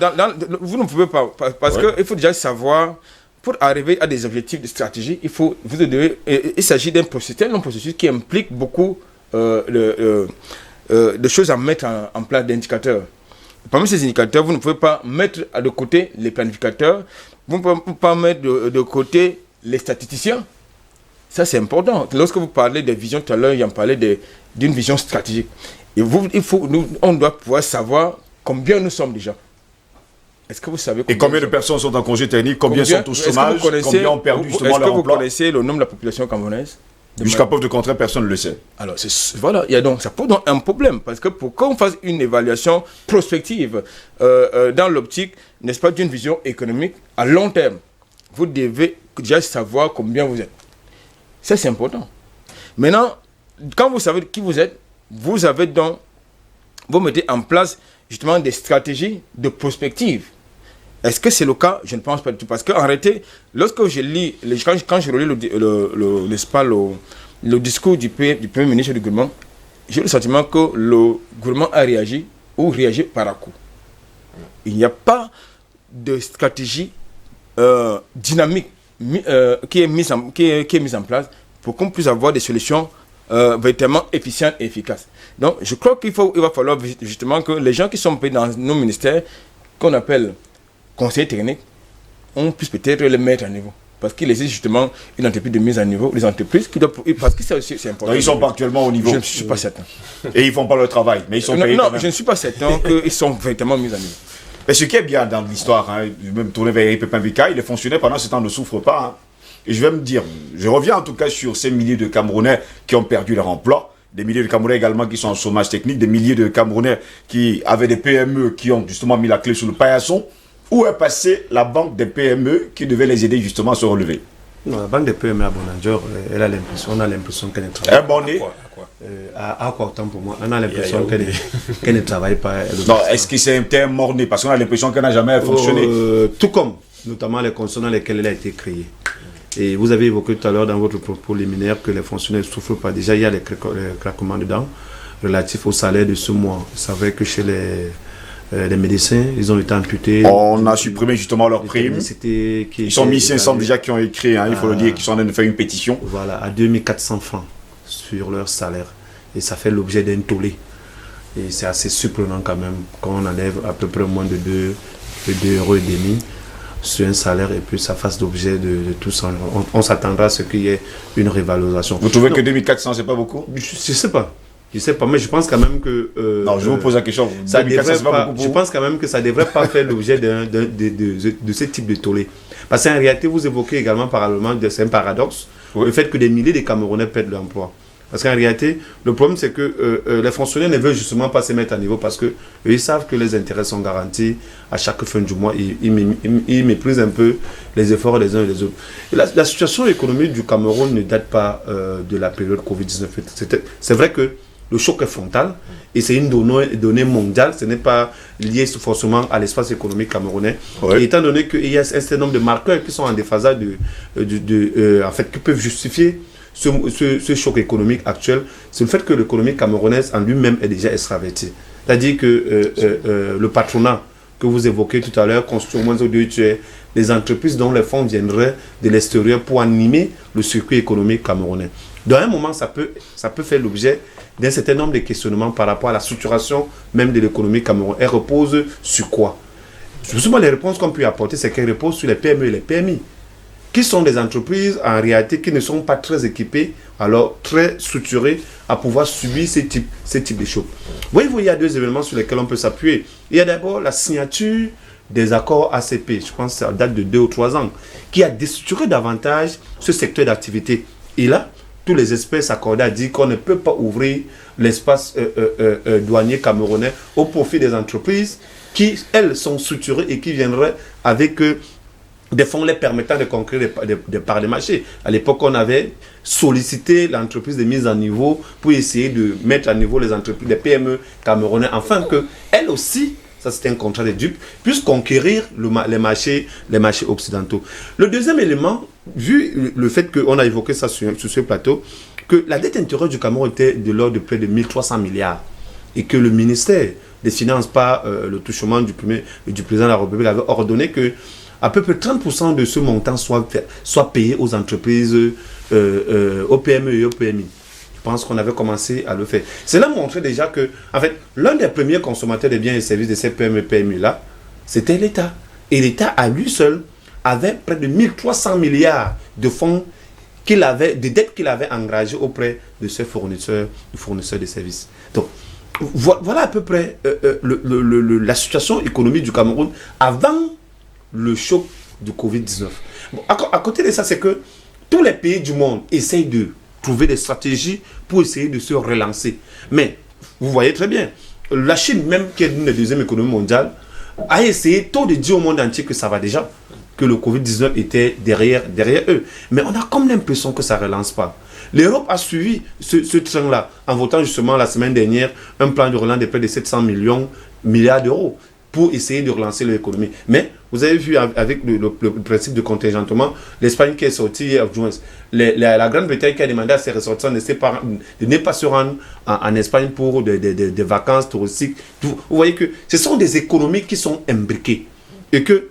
Speaker 5: Vous ne pouvez pas, parce qu'il faut déjà savoir, pour arriver à des objectifs de stratégie, il s'agit d'un processus qui implique beaucoup de choses à mettre en place, d'indicateurs. Parmi ces indicateurs, vous ne pouvez pas mettre de côté les planificateurs, vous ne pouvez pas mettre de côté les statisticiens. Ça, c'est important. Lorsque vous parlez de vision, tout à l'heure, il en parlait d'une vision stratégique. Et on doit pouvoir savoir combien nous sommes déjà. Est-ce que vous savez
Speaker 1: combien de personnes sont en congé technique, combien sont au chômage, combien ont perdu justement leur emploi?
Speaker 5: Est-ce que vous connaissez le nombre de la population camerounaise?
Speaker 1: Jusqu'à preuve de contraire, personne ne le sait.
Speaker 5: Alors, voilà, ça pose donc un problème. Parce que pour qu'on fasse une évaluation prospective dans l'optique, n'est-ce pas, d'une vision économique à long terme, vous devez déjà savoir combien vous êtes. Ça, c'est important. Maintenant, quand vous savez qui vous êtes, vous mettez en place justement des stratégies de prospective. Est-ce que c'est le cas? Je ne pense pas du tout. Parce qu'en réalité, lorsque je lis, quand je relis le discours du Premier ministre du gouvernement, j'ai le sentiment que le gouvernement a réagi ou réagi par à-coup. Il n'y a pas de stratégie dynamique qui est mise en place pour qu'on puisse avoir des solutions véritablement efficientes et efficaces. Donc, je crois il va falloir justement que les gens qui sont payés dans nos ministères, qu'on appelle conseillers techniques, on puisse peut-être les mettre à niveau. Parce qu'il existe justement une entreprise de mise à niveau, les entreprises qui doivent... Parce que c'est important.
Speaker 1: Donc, ils ne sont pas actuellement au niveau.
Speaker 5: Je ne suis pas certain.
Speaker 1: Et ils ne font pas leur travail, mais ils sont payés quand même.
Speaker 5: Je ne suis pas certain qu'ils sont véritablement mis à niveau.
Speaker 1: Mais ce qui est bien dans l'histoire, je vais me tourner vers Eric Pépin-Bikaï, les fonctionnaires pendant ce temps ne souffrent pas. Et je vais me dire, je reviens en tout cas sur ces milliers de Camerounais qui ont perdu leur emploi, des milliers de Camerounais également qui sont en chômage technique, des milliers de Camerounais qui avaient des PME qui ont justement mis la clé sur le paillasson. Où est passée la banque des PME qui devait les aider justement à se relever?
Speaker 2: Non, la banque des PME à Bonadjor, on a l'impression qu'elle ne travaille pas. À quoi autant pour moi? On a l'impression qu'elle ne travaille pas.
Speaker 1: Non, est-ce que c'est un mort-né? Parce qu'on a l'impression qu'elle n'a jamais fonctionné.
Speaker 2: Tout comme, notamment les conditions dans lesquelles elle a été créée. Et vous avez évoqué tout à l'heure dans votre propos liminaire que les fonctionnaires ne souffrent pas. Déjà, il y a les craquements dedans relatifs au salaire de ce mois. Vous savez que chez les médecins, ils ont été amputés.
Speaker 1: On a supprimé justement leurs primes. Ils sont 1500 déjà qui ont écrit, il faut le dire, qui sont en train de faire une pétition.
Speaker 2: Voilà, à 2400 francs sur leur salaire. Et ça fait l'objet d'un tollé. Et c'est assez surprenant quand même, quand on enlève à peu près moins de 2,5 € sur un salaire et puis ça fasse l'objet de tout ça. On s'attendra à ce qu'il y ait une révalorisation.
Speaker 1: Vous trouvez que 2400 c'est pas beaucoup?
Speaker 2: Je sais pas, mais je pense quand même que...
Speaker 1: non, je vous pose la question.
Speaker 2: Ça devrait pas, je pense quand même que ça ne devrait pas faire l'objet de ce type de tollé. Parce qu'en réalité, vous évoquez également parallèlement, c'est un paradoxe, le fait que des milliers de Camerounais perdent leur emploi. Parce qu'en réalité, le problème c'est que les fonctionnaires ne veulent justement pas se mettre à niveau parce qu'ils savent que les intérêts sont garantis à chaque fin du mois. Ils méprisent un peu les efforts des uns et des autres. Et la situation économique du Cameroun ne date pas de la période Covid-19. C'est vrai que le choc est frontal et c'est une donnée mondiale. Ce n'est pas lié forcément à l'espace économique camerounais. Ouais. Et étant donné qu'il y a un certain nombre de marqueurs qui sont en déphasage en fait, qui peuvent justifier ce choc économique actuel, c'est le fait que l'économie camerounaise en lui-même est déjà extravertie. C'est-à-dire que le patronat que vous évoquez tout à l'heure constitue au moins des entreprises dont les fonds viendraient de l'extérieur pour animer le circuit économique camerounais. Dans un moment, ça peut faire l'objet d'un certain nombre de questionnements par rapport à la structuration même de l'économie camerounaise. Elle repose sur quoi? Justement, les réponses qu'on peut apporter, c'est qu'elle repose sur les PME et les PMI, qui sont des entreprises en réalité qui ne sont pas très équipées, alors très structurées à pouvoir subir ces types de chocs. Voyez, il y a deux événements sur lesquels on peut s'appuyer. Il y a d'abord la signature des accords ACP, je pense que ça date de 2 ou 3 ans, qui a déstructuré davantage ce secteur d'activité. Et là, tous les experts s'accordaient à dire qu'on ne peut pas ouvrir l'espace douanier camerounais au profit des entreprises qui, elles, sont structurées et qui viendraient avec des fonds les permettant de conquérir des parts de marché. À l'époque, on avait sollicité l'entreprise de mise à niveau pour essayer de mettre à niveau les entreprises, les PME camerounais, afin qu'elles aussi, ça c'était un contrat de dupes, puissent conquérir les marchés occidentaux. Le deuxième élément, vu le fait qu'on a évoqué ça sur ce plateau, que la dette intérieure du Cameroun était de l'ordre de près de 1300 milliards et que le ministère des Finances, par le touchement du président de la République, avait ordonné que à peu près 30% de ce montant soit payé aux entreprises, aux PME et aux PMI. Je pense qu'on avait commencé à le faire. Cela montrait déjà que, en fait, l'un des premiers consommateurs des biens et services de ces PME et PMI-là, c'était l'État. Et l'État, à lui seul, avait près de 1300 milliards de fonds de dettes qu'il avait engagées auprès de ses fournisseurs de services. Donc, voilà à peu près la situation économique du Cameroun avant le choc du Covid-19. Bon, à côté de ça, c'est que tous les pays du monde essayent de trouver des stratégies pour essayer de se relancer. Mais, vous voyez très bien, la Chine même, qui est l'une des deuxièmes économies mondiales, a essayé tôt de dire au monde entier que ça va déjà, que le Covid-19 était derrière eux. Mais on a comme l'impression que ça ne relance pas. L'Europe a suivi ce train-là en votant justement la semaine dernière un plan de relance de près de 700 milliards d'euros pour essayer de relancer l'économie. Mais vous avez vu avec le principe de contingentement, l'Espagne qui est sortie en juin, la Grande-Bretagne qui a demandé à ses ressortissants de ne pas se rendre en Espagne pour des vacances touristiques. Vous voyez que ce sont des économies qui sont imbriquées et que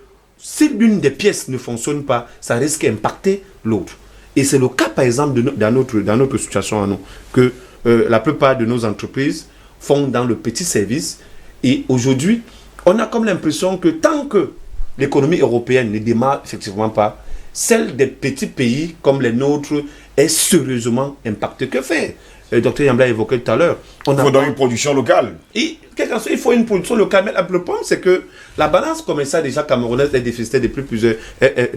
Speaker 2: si l'une des pièces ne fonctionne pas, ça risque d'impacter l'autre. Et c'est le cas, par exemple, dans notre situation à nous, que la plupart de nos entreprises font dans le petit service. Et aujourd'hui, on a comme l'impression que tant que l'économie européenne ne démarre effectivement pas, celle des petits pays comme les nôtres est sérieusement impactée. Que faire? Le docteur Yambla a évoqué tout à l'heure.
Speaker 1: Il faut donc une production locale.
Speaker 2: Il faut une production locale. Mais le problème, c'est que la balance commerciale déjà camerounaise est déficitaire depuis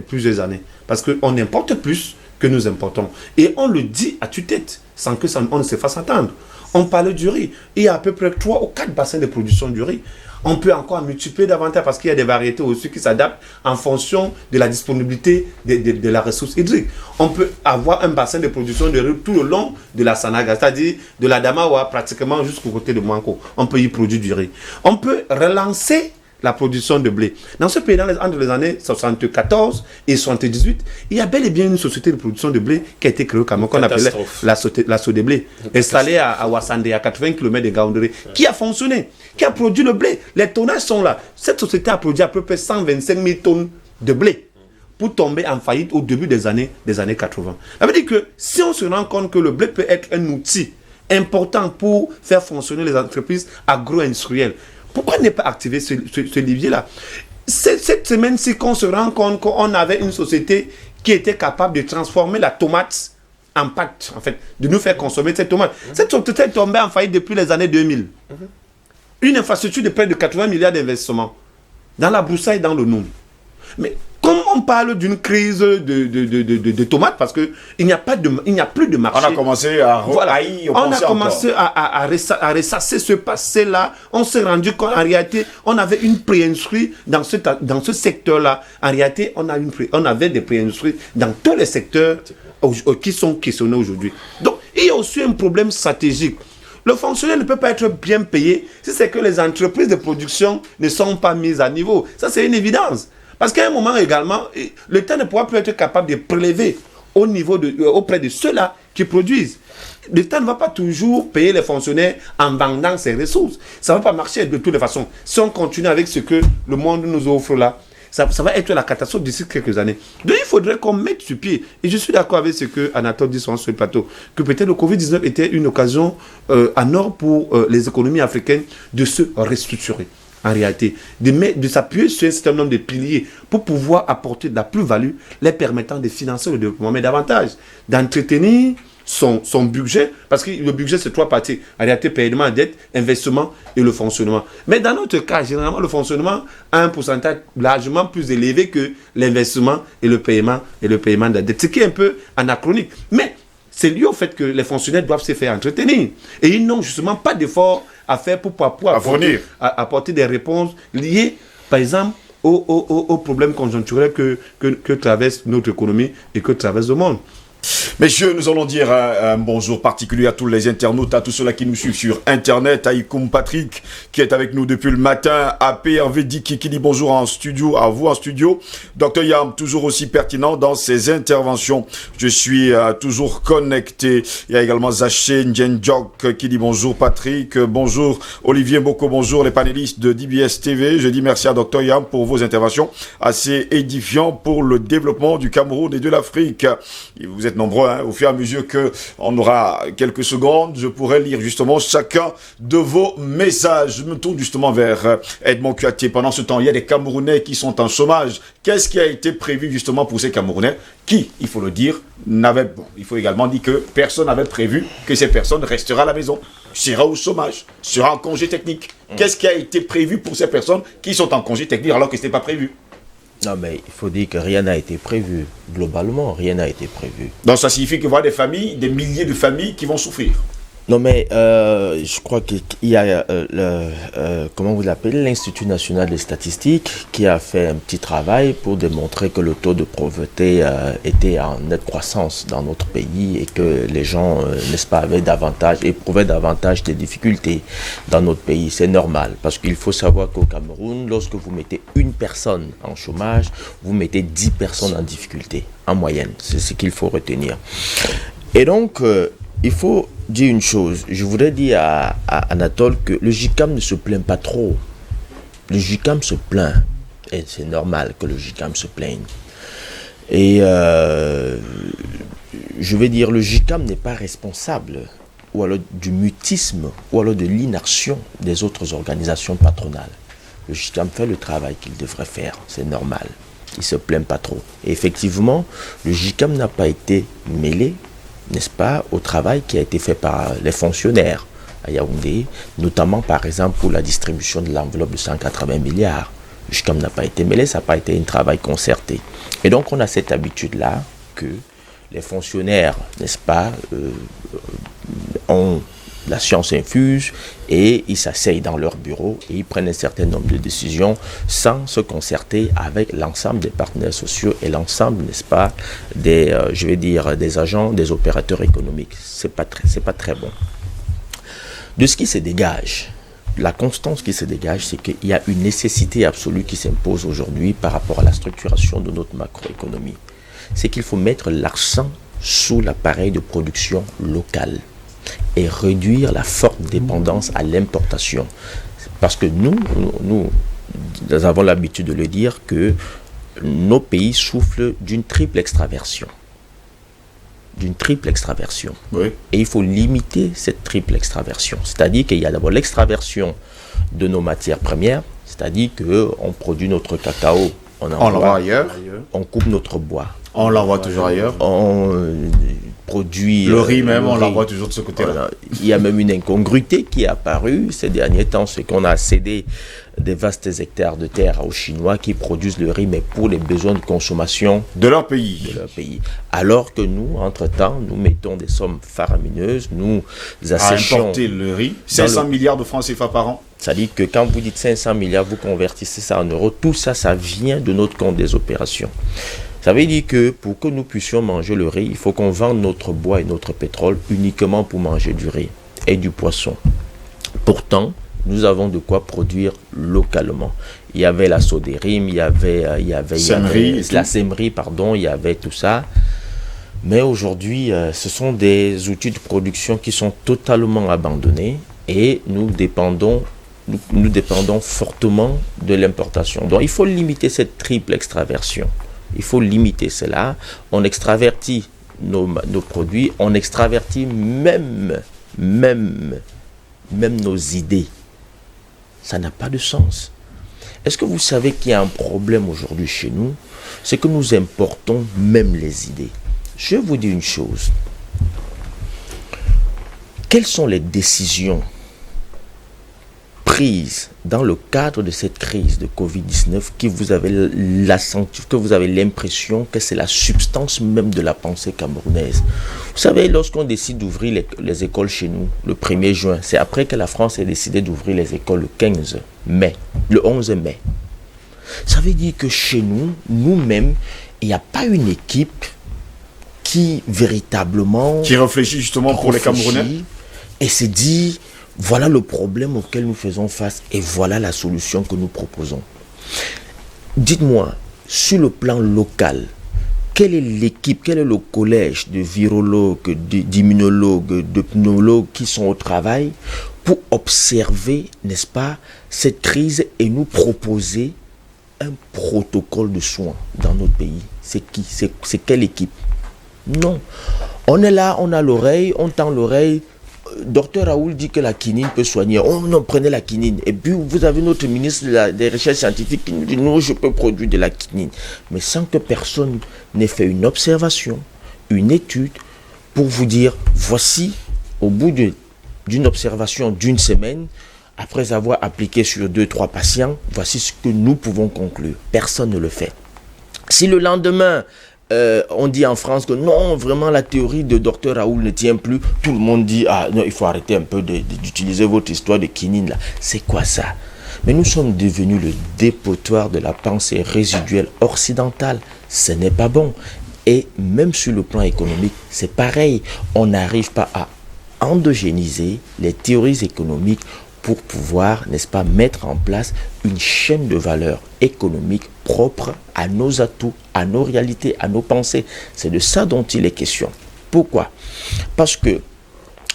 Speaker 2: plusieurs années. Parce qu'on importe plus que nous importons. Et on le dit à tue-tête, sans que on ne se fasse entendre. On parle du riz. Il y a à peu près 3 ou 4 bassins de production du riz. On peut encore multiplier davantage parce qu'il y a des variétés aussi qui s'adaptent en fonction de la disponibilité de la ressource hydrique. On peut avoir un bassin de production de riz tout le long de la Sanaga, c'est-à-dire de la Damawa pratiquement jusqu'au côté de Mouanko. On peut y produire du riz. On peut relancer la production de blé. Dans ce pays, entre les années 74 et 78, il y a bel et bien une société de production de blé qui a été créée au Cameroun, qu'on appelait la Sodéblé, installée à Ouassande, à 80 km de Gaoundéré, qui a fonctionné, qui a produit le blé. Les tonnages sont là. Cette société a produit à peu près 125 000 tonnes de blé pour tomber en faillite au début des années 80. Ça veut dire que si on se rend compte que le blé peut être un outil important pour faire fonctionner les entreprises agro-industrielles, pourquoi ne pas activer ce levier-là? Cette semaine-ci, qu'on se rend compte qu'on avait une société qui était capable de transformer la tomate en pâte, en fait, de nous faire consommer cette tomate. Cette société est tombée en faillite depuis les années 2000. Une infrastructure de près de 80 milliards d'investissements dans la broussaille et dans le Noum. Mais comme on parle d'une crise de tomates, parce qu'il n'y a plus de marché.
Speaker 1: On a commencé à
Speaker 2: ressasser ce passé-là. On s'est rendu compte, en réalité, on avait une pré-industrie dans ce secteur-là. En réalité, on avait des pré-industries dans tous les secteurs qui sont questionnés aujourd'hui. Donc, il y a aussi un problème stratégique. Le fonctionnaire ne peut pas être bien payé si c'est que les entreprises de production ne sont pas mises à niveau. Ça, c'est une évidence. Parce qu'à un moment également, l'État ne pourra plus être capable de prélever auprès de ceux-là qui produisent. L'État ne va pas toujours payer les fonctionnaires en vendant ses ressources. Ça ne va pas marcher de toutes les façons. Si on continue avec ce que le monde nous offre là, ça va être la catastrophe d'ici quelques années. Donc il faudrait qu'on mette sur pied. Et je suis d'accord avec ce que Anatole dit sur le plateau, que peut-être le Covid-19 était une occasion en or pour les économies africaines de se restructurer. En réalité, de s'appuyer sur un certain nombre de piliers pour pouvoir apporter de la plus-value, les permettant de financer le développement, mais davantage d'entretenir son budget, parce que le budget c'est 3 parties, en réalité paiement à dette, investissement et le fonctionnement. Mais dans notre cas, généralement le fonctionnement a un pourcentage largement plus élevé que l'investissement et le paiement de la dette, ce qui est un peu anachronique. Mais c'est lié au fait que les fonctionnaires doivent se faire entretenir. Et ils n'ont justement pas d'efforts à faire pour apporter des réponses liées, par exemple, aux problèmes conjoncturels que traverse notre économie et que traverse le monde.
Speaker 1: Messieurs, nous allons dire un bonjour particulier à tous les internautes, à tous ceux-là qui nous suivent sur Internet, à Ikoum Patrick qui est avec nous depuis le matin, à PRV Diki qui dit bonjour en studio, à vous en studio. Dr Yam, toujours aussi pertinent dans ses interventions. Je suis toujours connecté. Il y a également Zaché Ndjenjok qui dit bonjour Patrick, bonjour Olivier Boko, bonjour les panélistes de DBS TV. Je dis merci à Dr Yam pour vos interventions assez édifiantes pour le développement du Cameroun et de l'Afrique. Vous êtes nombreux, hein, au fur et à mesure qu'on aura quelques secondes, je pourrai lire justement chacun de vos messages. Je me tourne justement vers Edmond Kouyaté. Pendant ce temps, il y a des Camerounais qui sont en chômage. Qu'est-ce qui a été prévu justement pour ces Camerounais qui, il faut le dire, il faut également dire que personne n'avait prévu que ces personnes resteraient à la maison, sera au chômage, sera en congé technique. Qu'est-ce qui a été prévu pour ces personnes qui sont en congé technique alors que ce n'était pas prévu?
Speaker 3: Non, mais il faut dire que rien n'a été prévu. Globalement, rien n'a été prévu.
Speaker 1: Donc ça signifie qu'il y aura des familles, des milliers de familles qui vont souffrir.
Speaker 3: Non, mais je crois qu'il y a, comment vous l'appelez, l'Institut national des statistiques qui a fait un petit travail pour démontrer que le taux de pauvreté était en nette croissance dans notre pays et que les gens, n'est-ce pas, éprouvaient davantage de difficultés dans notre pays. C'est normal, parce qu'il faut savoir qu'au Cameroun, lorsque vous mettez une personne en chômage, vous mettez 10 personnes en difficulté, en moyenne. C'est ce qu'il faut retenir. Et donc, il faut dire une chose. Je voudrais dire à Anatole que le JICAM ne se plaint pas trop. Le JICAM se plaint. Et c'est normal que le JICAM se plaigne. Et je vais dire, le JICAM n'est pas responsable ou alors du mutisme ou alors de l'inaction des autres organisations patronales. Le JICAM fait le travail qu'il devrait faire, c'est normal. Il ne se plaint pas trop. Et effectivement, le JICAM n'a pas été mêlé, n'est-ce pas, au travail qui a été fait par les fonctionnaires à Yaoundé, notamment par exemple pour la distribution de l'enveloppe de 180 milliards. Le JICAM n'a pas été mêlé, ça n'a pas été un travail concerté. Et donc on a cette habitude-là que les fonctionnaires, n'est-ce pas, ont la science infuse et ils s'asseyent dans leur bureau et ils prennent un certain nombre de décisions sans se concerter avec l'ensemble des partenaires sociaux et l'ensemble, n'est-ce pas, des, je vais dire, des agents, des opérateurs économiques. C'est pas très bon. De ce qui se dégage, la constance qui se dégage, c'est qu'il y a une nécessité absolue qui s'impose aujourd'hui par rapport à la structuration de notre macroéconomie. C'est qu'il faut mettre l'accent sur l'appareil de production local et réduire la forte dépendance à l'importation. Parce que nous avons l'habitude de le dire que nos pays souffrent d'une triple extraversion. Oui. Et il faut limiter cette triple extraversion. C'est-à-dire qu'il y a d'abord l'extraversion de nos matières premières, c'est-à-dire qu'on produit notre cacao, on l'envoie ailleurs, on coupe notre bois.
Speaker 1: On l'envoie toujours ailleurs.
Speaker 3: On produit...
Speaker 1: Le riz même, on l'envoie toujours de ce côté-là.
Speaker 3: Il y a même une incongruité qui est apparue ces derniers temps, c'est qu'on a cédé des vastes hectares de terre aux Chinois qui produisent le riz, mais pour les besoins de consommation
Speaker 1: de leur pays.
Speaker 3: Alors que nous, entre-temps, nous mettons des sommes faramineuses, nous asséchons...
Speaker 1: À importer le riz, 500 milliards de francs CFA par an.
Speaker 3: C'est-à-dire que quand vous dites 500 milliards, vous convertissez ça en euros, tout ça, ça vient de notre compte des opérations. Ça veut dire que pour que nous puissions manger le riz, il faut qu'on vende notre bois et notre pétrole uniquement pour manger du riz et du poisson. Pourtant, nous avons de quoi produire localement. Il y avait la Sodérim, il y avait la Semri, il y avait tout ça. Mais aujourd'hui, ce sont des outils de production qui sont totalement abandonnés et nous dépendons fortement de l'importation. Donc il faut limiter cette triple extraversion. Il faut limiter cela. On extravertit nos produits, on extravertit même nos idées. Ça n'a pas de sens. Est-ce que vous savez qu'il y a un problème aujourd'hui chez nous? C'est que nous importons même les idées. Je vais vous dire une chose. Quelles sont les décisions prises dans le cadre de cette crise de Covid-19 que vous avez l'impression que c'est la substance même de la pensée camerounaise? Vous savez, lorsqu'on décide d'ouvrir les écoles chez nous le 1er juin, c'est après que la France ait décidé d'ouvrir les écoles le 11 mai. Ça veut dire que chez nous, nous-mêmes, il n'y a pas une équipe qui véritablement...
Speaker 1: Qui réfléchit justement pour les Camerounais
Speaker 3: et se dit... Voilà le problème auquel nous faisons face et voilà la solution que nous proposons. Dites-moi, sur le plan local, quelle est l'équipe, quel est le collège de virologues, d'immunologues, de pneumologues qui sont au travail pour observer, n'est-ce pas, cette crise et nous proposer un protocole de soins dans notre pays? C'est qui? C'est quelle équipe? Non. On est là, on a l'oreille, on tend l'oreille. Docteur Raoul dit que la quinine peut soigner. Oh non, prenez la quinine. Et puis vous avez notre ministre des recherches scientifiques qui nous dit non, je peux produire de la quinine. Mais sans que personne n'ait fait une observation, une étude pour vous dire voici, au bout d'une observation d'une semaine, après avoir appliqué sur 2-3 patients, voici ce que nous pouvons conclure. Personne ne le fait. Si le lendemain, on dit en France que non, vraiment la théorie de Dr Raoul ne tient plus, tout le monde dit ah non, il faut arrêter un peu d'utiliser votre histoire de quinine là. C'est quoi ça? Mais nous sommes devenus le dépotoir de la pensée résiduelle occidentale. Ce n'est pas bon. Et même sur le plan économique, c'est pareil. On n'arrive pas à endogéniser les théories économiques pour pouvoir, n'est-ce pas, mettre en place une chaîne de valeur économique propre à nos atouts, à nos réalités, à nos pensées. C'est de ça dont il est question. Pourquoi? Parce que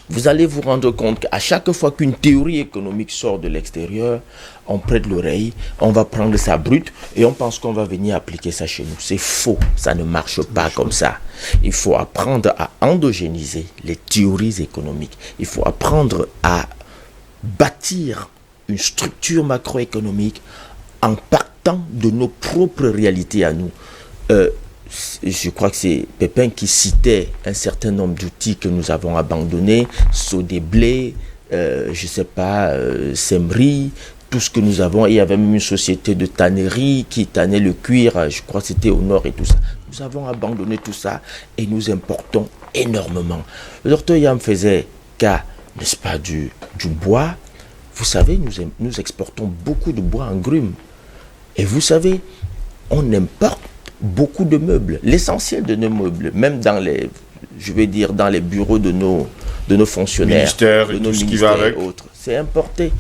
Speaker 3: vous allez vous rendre compte qu'à chaque fois qu'une théorie économique sort de l'extérieur, on prête l'oreille, on va prendre ça brut et on pense qu'on va venir appliquer ça chez nous. C'est faux, ça ne marche pas comme ça. Il faut apprendre à endogéniser les théories économiques. Il faut apprendre à bâtir une structure macroéconomique en partant de nos propres réalités à nous. Je crois que c'est Pépin qui citait un certain nombre d'outils que nous avons abandonnés, Sodéblé, Semri, tout ce que nous avons. Il y avait même une société de tannerie qui tannait le cuir, je crois que c'était au nord et tout ça. Nous avons abandonné tout ça et nous importons énormément. Le docteur Yam faisait cas, n'est-ce pas, du bois. Vous savez, nous exportons beaucoup de bois en grumes. Et vous savez, on importe beaucoup de meubles, l'essentiel de nos meubles, même dans les, dans les bureaux de nos fonctionnaires,
Speaker 1: ministères
Speaker 3: de
Speaker 1: et
Speaker 3: nos
Speaker 1: tout ce qui va avec.
Speaker 3: et autres. C'est importé.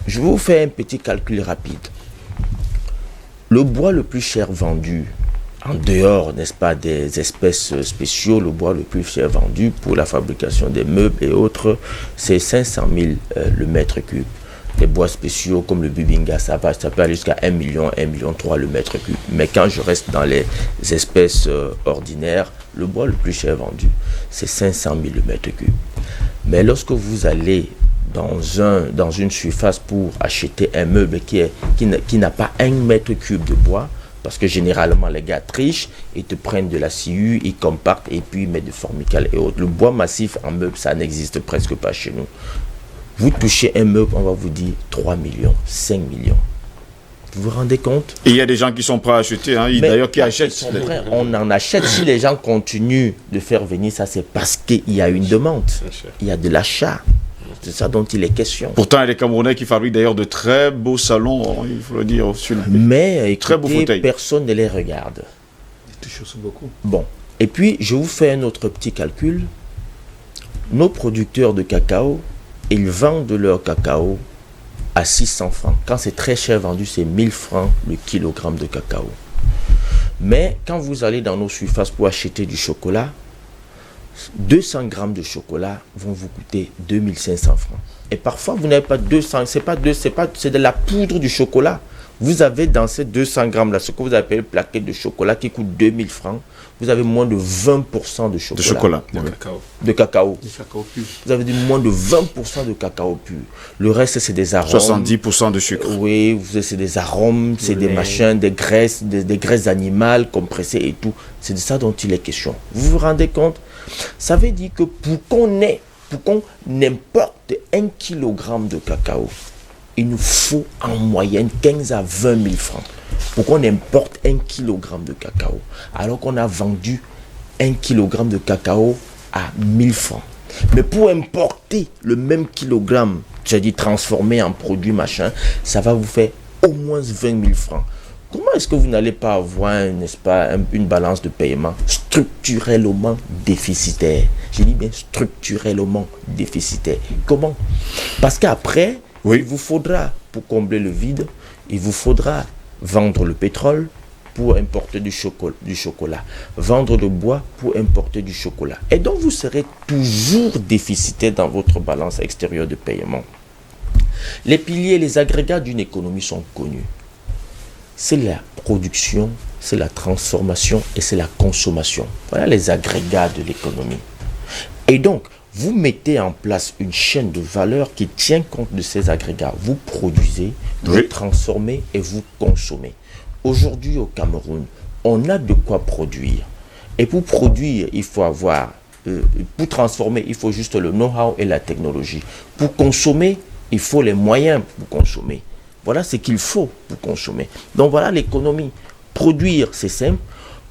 Speaker 3: Je vais vous faire un petit calcul rapide. Le bois le plus cher vendu, en dehors, n'est-ce pas, des espèces spéciaux, le bois le plus cher vendu pour la fabrication des meubles et autres, c'est 500 000 le mètre cube. Les bois spéciaux comme le bubinga, ça peut aller jusqu'à 1 million, 1,3 million le mètre cube. Mais quand je reste dans les espèces ordinaires, le bois le plus cher vendu, c'est 500 000 le mètre cube. Mais lorsque vous allez dans une surface pour acheter un meuble qui n'a pas 1 mètre cube de bois, parce que généralement les gars trichent, ils te prennent de la sciure, ils compactent et puis ils mettent du formical et autres. Le bois massif en meuble, ça n'existe presque pas chez nous. Vous touchez un meuble, on va vous dire 3 millions, 5 millions. Vous vous rendez compte?
Speaker 1: Et il y a des gens qui sont prêts à acheter, hein, d'ailleurs qui achètent.
Speaker 3: On en achète. Si les gens continuent de faire venir ça, c'est parce qu'il y a une demande. Il y a de l'achat. C'est ça dont il est question.
Speaker 1: Pourtant, il y a des Camerounais qui fabriquent d'ailleurs de très beaux salons, il faut le dire.
Speaker 3: Mais
Speaker 1: très beaux
Speaker 3: écoutez,
Speaker 1: fauteuils.
Speaker 3: personne ne les regarde.
Speaker 2: Ils touchent beaucoup.
Speaker 3: Bon. Et puis, je vous fais un autre petit calcul. Nos producteurs de cacao, ils vendent leur cacao à 600 francs. Quand c'est très cher vendu, c'est 1000 francs le kilogramme de cacao. Mais quand vous allez dans nos surfaces pour acheter du chocolat, 200 grammes de chocolat vont vous coûter 2500 francs. Et parfois, vous n'avez pas 200, c'est de la poudre du chocolat. Vous avez dans ces 200 grammes là, ce que vous appelez le plaquette de chocolat qui coûte 2000 francs, vous avez moins de 20% de chocolat.
Speaker 1: De chocolat.
Speaker 3: De cacao.
Speaker 2: Du cacao pur.
Speaker 3: Vous avez moins de 20% de cacao pur. Le reste, c'est des arômes.
Speaker 1: 70% de sucre.
Speaker 3: Oui, c'est des arômes, c'est des machins, des graisses, des graisses animales compressées et tout. C'est de ça dont il est question. Vous vous rendez compte? Ça veut dire que pour qu'on importe 1 kilogramme de cacao, il nous faut en moyenne 15 à 20 000 francs pour qu'on importe 1 kilogramme de cacao, alors qu'on a vendu 1 kilogramme de cacao à 1000 francs. Mais pour importer le même kilogramme, j'ai dit transformé en produit machin, ça va vous faire au moins 20 000 francs. Comment est-ce que vous n'allez pas avoir, n'est-ce pas, une balance de paiement structurellement déficitaire? J'ai dit bien structurellement déficitaire. Comment? Parce qu'après, il vous faudra, pour combler le vide, il vous faudra vendre le pétrole pour importer du chocolat, vendre le bois pour importer du chocolat. Et donc, vous serez toujours déficitaire dans votre balance extérieure de paiement. Les piliers, les agrégats d'une économie sont connus. C'est la production, c'est la transformation et c'est la consommation. Voilà les agrégats de l'économie. Et donc, vous mettez en place une chaîne de valeur qui tient compte de ces agrégats. Vous produisez, vous transformez et vous consommez. Aujourd'hui au Cameroun, on a de quoi produire. Et pour produire, il faut avoir, pour transformer, il faut juste le know-how et la technologie. Pour consommer, il faut les moyens pour consommer. Voilà ce qu'il faut pour consommer. Donc voilà l'économie. Produire, c'est simple.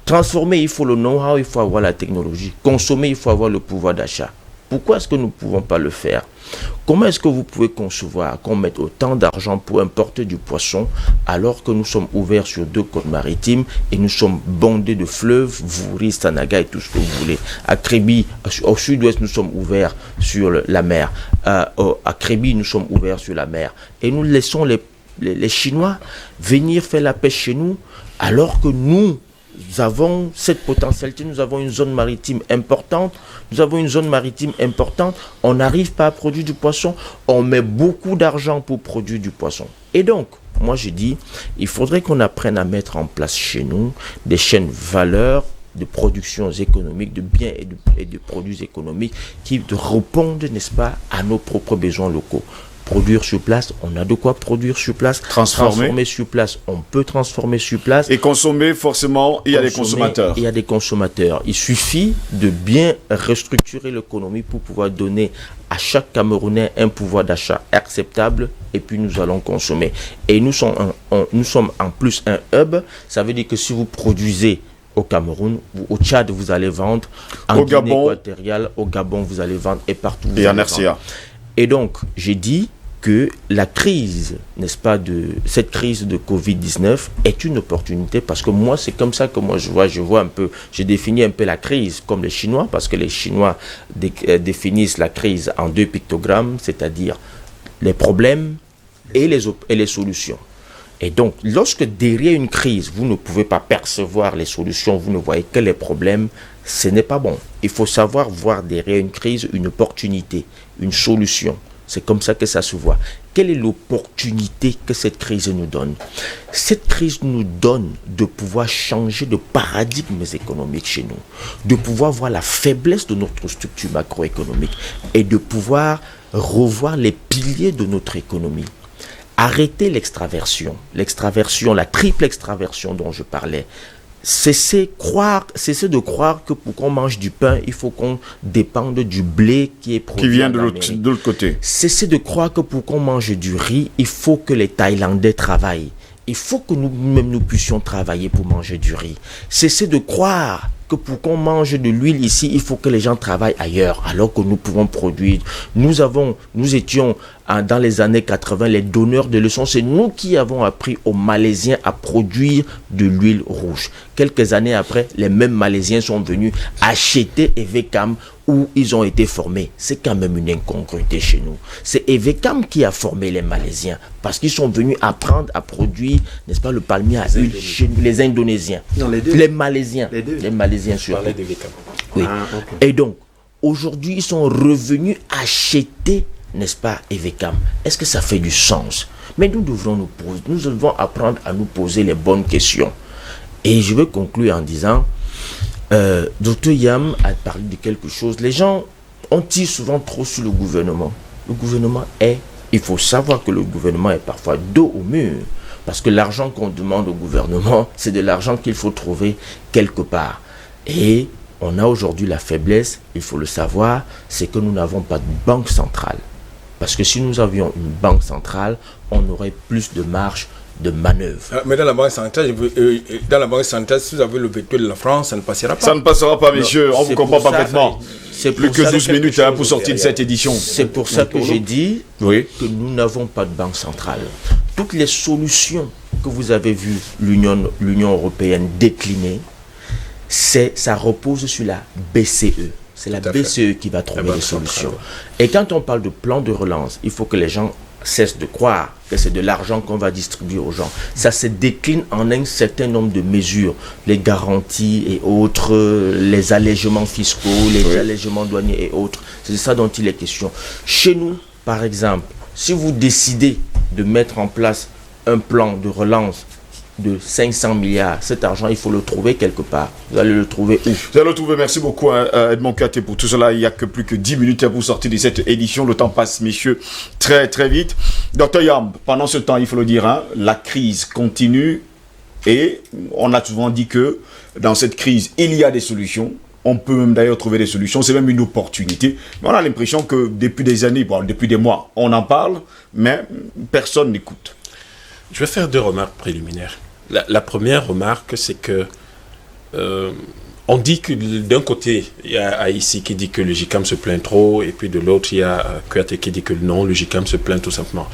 Speaker 3: Transformer, il faut le know-how, il faut avoir la technologie. Consommer, il faut avoir le pouvoir d'achat. Pourquoi est-ce que nous ne pouvons pas le faire? Comment est-ce que vous pouvez concevoir qu'on mette autant d'argent pour importer du poisson alors que nous sommes ouverts sur 2 côtes maritimes et nous sommes bondés de fleuves, Vouri, Sanaga et tout ce que vous voulez. À Kribi, au sud-ouest, nous sommes ouverts sur la mer. À Kribi, nous sommes ouverts sur la mer. Et nous laissons les Chinois venir faire la pêche chez nous alors que nous avons cette potentialité, nous avons une zone maritime importante, on n'arrive pas à produire du poisson, on met beaucoup d'argent pour produire du poisson. Et donc, moi je dis, il faudrait qu'on apprenne à mettre en place chez nous des chaînes valeurs de production économique, de biens et de produits économiques qui répondent, n'est-ce pas, à nos propres besoins locaux. Produire sur place, on a de quoi produire sur place. Transformer sur place, on peut transformer sur place.
Speaker 1: Et consommer, forcément, il y a des consommateurs.
Speaker 3: Il y a des consommateurs. Il suffit de bien restructurer l'économie pour pouvoir donner à chaque Camerounais un pouvoir d'achat acceptable et puis nous allons consommer. Et nous sommes en plus un hub. Ça veut dire que si vous produisez au Cameroun, au Tchad, vous allez vendre. En Guinée équatoriale, au Gabon, vous allez vendre et partout.
Speaker 1: Et en RCA.
Speaker 3: Et donc, j'ai dit que la crise, n'est-ce pas, cette crise de Covid-19 est une opportunité parce que moi, c'est comme ça que moi je vois un peu, j'ai défini un peu la crise comme les Chinois parce que les Chinois définissent la crise en 2 pictogrammes, c'est-à-dire les problèmes et les solutions. Et donc, lorsque derrière une crise, vous ne pouvez pas percevoir les solutions, vous ne voyez que les problèmes, ce n'est pas bon. Il faut savoir voir derrière une crise une opportunité, une solution. C'est comme ça que ça se voit. Quelle est l'opportunité que cette crise nous donne? Cette crise nous donne de pouvoir changer de paradigme économique chez nous, de pouvoir voir la faiblesse de notre structure macroéconomique et de pouvoir revoir les piliers de notre économie. Arrêter l'extraversion, la triple extraversion dont je parlais. Cessez de croire que pour qu'on mange du pain, il faut qu'on dépende du blé qui est produit.
Speaker 1: Qui vient de l'autre côté.
Speaker 3: Cessez de croire que pour qu'on mange du riz, il faut que les Thaïlandais travaillent. Il faut que nous-mêmes nous puissions travailler pour manger du riz. Cessez de croire que pour qu'on mange de l'huile ici, il faut que les gens travaillent ailleurs, alors que nous pouvons produire. Nous étions dans les années 80 les donneurs de leçons. C'est nous qui avons appris aux Malaisiens à produire de l'huile rouge. Quelques années après, les mêmes Malaisiens sont venus acheter Evecam où ils ont été formés. C'est quand même une incongruité chez nous. C'est Evecam qui a formé les Malaisiens parce qu'ils sont venus apprendre à produire, n'est-ce pas, le palmier à huile chez les Indonésiens.
Speaker 2: Non, les deux.
Speaker 3: Les Malaisiens.
Speaker 2: Les
Speaker 3: Malaisiens surtout. Oui.
Speaker 2: Ah, okay.
Speaker 3: Et donc, aujourd'hui, ils sont revenus acheter, n'est-ce pas, Evecam. Est-ce que ça fait du sens? Mais nous devons apprendre à nous poser les bonnes questions. Et je vais conclure en disant, Dr Yam a parlé de quelque chose. Les gens tire souvent trop sur le gouvernement. Le gouvernement il faut savoir que le gouvernement est parfois dos au mur. Parce que l'argent qu'on demande au gouvernement, c'est de l'argent qu'il faut trouver quelque part. Et on a aujourd'hui la faiblesse, il faut le savoir, c'est que nous n'avons pas de banque centrale. Parce que si nous avions une banque centrale, on aurait plus de marge de manœuvre.
Speaker 5: Mais dans la banque centrale, si vous avez le veto de la France, ça ne passera pas.
Speaker 1: Ça ne passera pas, messieurs, on vous comprend parfaitement.
Speaker 3: C'est
Speaker 1: plus que 12 minutes pour sortir de cette édition.
Speaker 3: C'est pour ça que j'ai dit que nous n'avons pas de banque centrale. Toutes les solutions que vous avez vues l'Union européenne décliner, ça repose sur la BCE. C'est la BCE qui va trouver les solutions. Et quand on parle de plan de relance, il faut que les gens cessent de croire que c'est de l'argent qu'on va distribuer aux gens. Ça se décline en un certain nombre de mesures. Les garanties et autres, les allègements fiscaux, les allègements douaniers et autres. C'est de ça dont il est question. Chez nous, par exemple, si vous décidez de mettre en place un plan de relance de 500 milliards, cet argent, il faut le trouver quelque part. Vous allez le trouver où?
Speaker 1: Vous allez le trouver. Merci beaucoup, Edmond Katé, pour tout cela. Il n'y a que plus que 10 minutes pour sortir de cette édition. Le temps passe, messieurs, très très vite. Dr Yam, pendant ce temps, il faut le dire, la crise continue et on a souvent dit que dans cette crise, il y a des solutions. On peut même d'ailleurs trouver des solutions. C'est même une opportunité. Mais on a l'impression que depuis des années, depuis des mois, on en parle, mais personne n'écoute.
Speaker 4: Je vais faire 2 remarques préliminaires. La première remarque, c'est que on dit que d'un côté, il y a ici qui dit que le GICAM se plaint trop, et puis de l'autre, il y a Kouyaté qui dit que non, le GICAM se plaint tout simplement.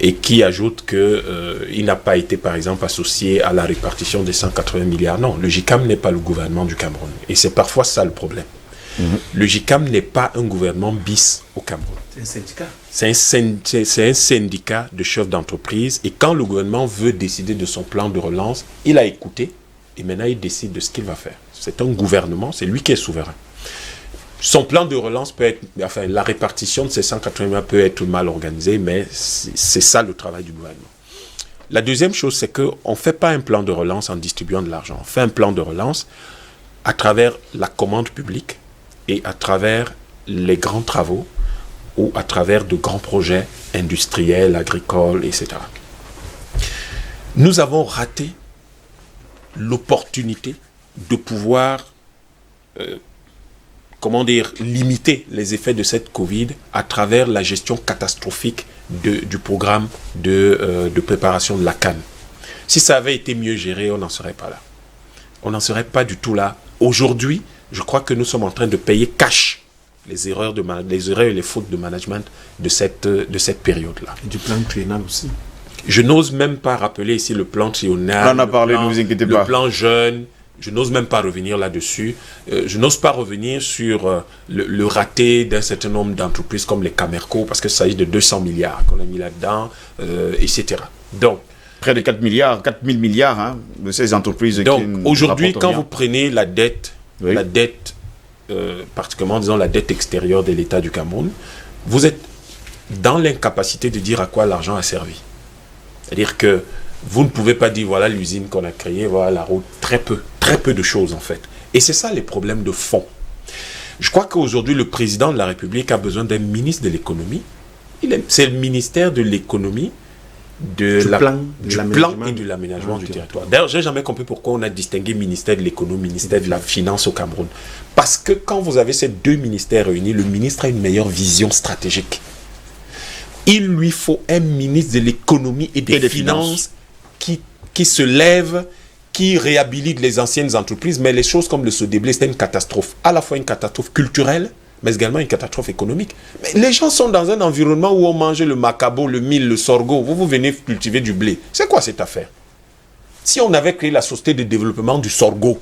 Speaker 4: Et qui ajoute qu'il n'a pas été, par exemple, associé à la répartition des 180 milliards. Non, le GICAM n'est pas le gouvernement du Cameroun. Et c'est parfois ça le problème. Le GICAM n'est pas un gouvernement bis au Cameroun.
Speaker 2: C'est un syndicat.
Speaker 4: C'est un syndicat de chefs d'entreprise. Et quand le gouvernement veut décider de son plan de relance, il a écouté et maintenant il décide de ce qu'il va faire. C'est un gouvernement, c'est lui qui est souverain. Son plan de relance peut être, enfin la répartition de ces 180 milliards peut être mal organisée, mais c'est ça le travail du gouvernement. La deuxième chose, c'est qu'on ne fait pas un plan de relance en distribuant de l'argent. On fait un plan de relance à travers la commande publique et à travers les grands travaux ou à travers de grands projets industriels, agricoles, etc. Nous avons raté l'opportunité de pouvoir limiter les effets de cette Covid à travers la gestion catastrophique du programme de préparation de la CAN. Si ça avait été mieux géré, on n'en serait pas là. On n'en serait pas du tout là. Aujourd'hui, je crois que nous sommes en train de payer cash les erreurs et les fautes de management de cette période-là.
Speaker 2: Et du plan triennal aussi.
Speaker 4: Je n'ose même pas rappeler ici le plan triennal.
Speaker 1: On en a parlé, ne vous inquiétez pas.
Speaker 4: Le plan jeune. Je n'ose même pas revenir là-dessus. Je n'ose pas revenir sur le raté d'un certain nombre d'entreprises comme les Camerco, parce qu'il s'agit de 200 milliards qu'on a mis là-dedans, etc. Donc,
Speaker 1: près de 4 milliards, 4 000 milliards hein, de ces entreprises.
Speaker 4: Donc, aujourd'hui, quand vous prenez la dette, particulièrement, disons, la dette extérieure de l'État du Cameroun, vous êtes dans l'incapacité de dire à quoi l'argent a servi. C'est-à-dire que vous ne pouvez pas dire, voilà l'usine qu'on a créée, voilà la route, très peu de choses en fait. Et c'est ça les problèmes de fond. Je crois qu'aujourd'hui, le président de la République a besoin d'un ministre de l'économie. C'est le ministère de l'économie, du plan et de l'aménagement du territoire. D'ailleurs, je n'ai jamais compris pourquoi on a distingué ministère de l'économie, ministère de la finance au Cameroun. Parce que quand vous avez ces deux ministères réunis, le ministre a une meilleure vision stratégique. Il lui faut un ministre de l'économie et des finances qui se lève, qui réhabilite les anciennes entreprises, mais les choses comme le Sodeblé, c'est une catastrophe. À la fois une catastrophe culturelle, mais également une catastrophe économique. Mais les gens sont dans un environnement où on mange le macabo, le mil, le sorgho. Vous venez cultiver du blé. C'est quoi cette affaire? Si on avait créé la société de développement du sorgho,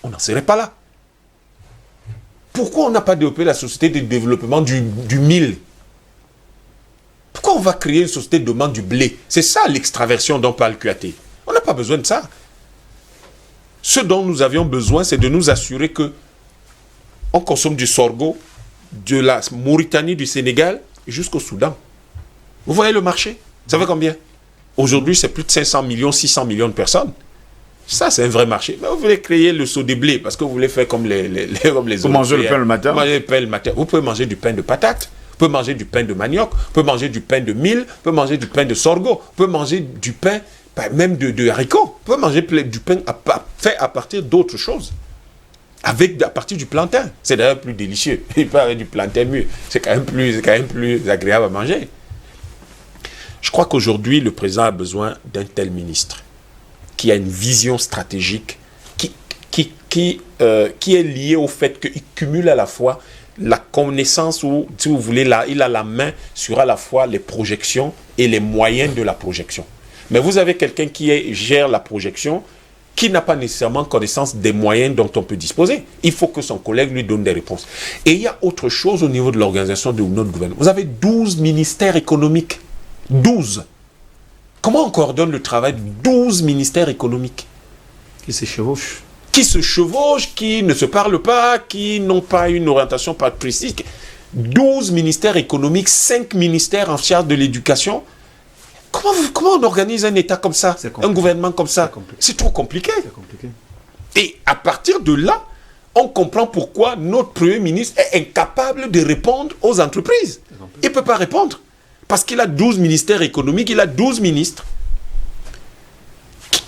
Speaker 4: on n'en serait pas là. Pourquoi on n'a pas développé la société de développement du mil? Pourquoi on va créer une société de développement du blé? C'est ça l'extraversion dont parle QAT. On n'a pas besoin de ça. Ce dont nous avions besoin, c'est de nous assurer que on consomme du sorgho de la Mauritanie, du Sénégal jusqu'au Soudan. Vous voyez le marché? Ça fait combien? Aujourd'hui, c'est plus de 500 millions, 600 millions de personnes. Ça, c'est un vrai marché. Mais vous voulez créer le saut des blés parce que vous voulez faire comme les
Speaker 1: vous mangez le pain le matin.
Speaker 4: Vous mangez le pain le matin. Vous pouvez manger du pain de patate. Vous pouvez manger du pain de manioc, vous pouvez manger du pain de mil, vous pouvez manger du pain de sorgho, vous pouvez manger du pain, même de haricots, vous pouvez manger du pain fait à partir d'autres choses, à partir du plantain. C'est d'ailleurs plus délicieux. Il peut avoir du plantain mûr, c'est quand même plus agréable à manger. Je crois qu'aujourd'hui, le président a besoin d'un tel ministre qui a une vision stratégique, qui est liée au fait qu'il cumule à la fois la connaissance, ou si vous voulez, il a la main sur à la fois les projections et les moyens de la projection. Mais vous avez quelqu'un qui gère la projection, qui n'a pas nécessairement connaissance des moyens dont on peut disposer. Il faut que son collègue lui donne des réponses. Et il y a autre chose au niveau de l'organisation de notre gouvernement. Vous avez 12 ministères économiques. 12. Comment on coordonne le travail de 12 ministères économiques?
Speaker 2: Qui se chevauchent.
Speaker 4: Qui ne se parlent pas, qui n'ont pas une orientation pas précise. 12 ministères économiques, 5 ministères en charge de l'éducation. Comment on organise un État comme ça, un gouvernement comme ça? C'est trop compliqué.
Speaker 2: C'est compliqué.
Speaker 4: Et à partir de là, on comprend pourquoi notre Premier ministre est incapable de répondre aux entreprises. Il ne peut pas répondre. Parce qu'il a 12 ministères économiques, il a 12 ministres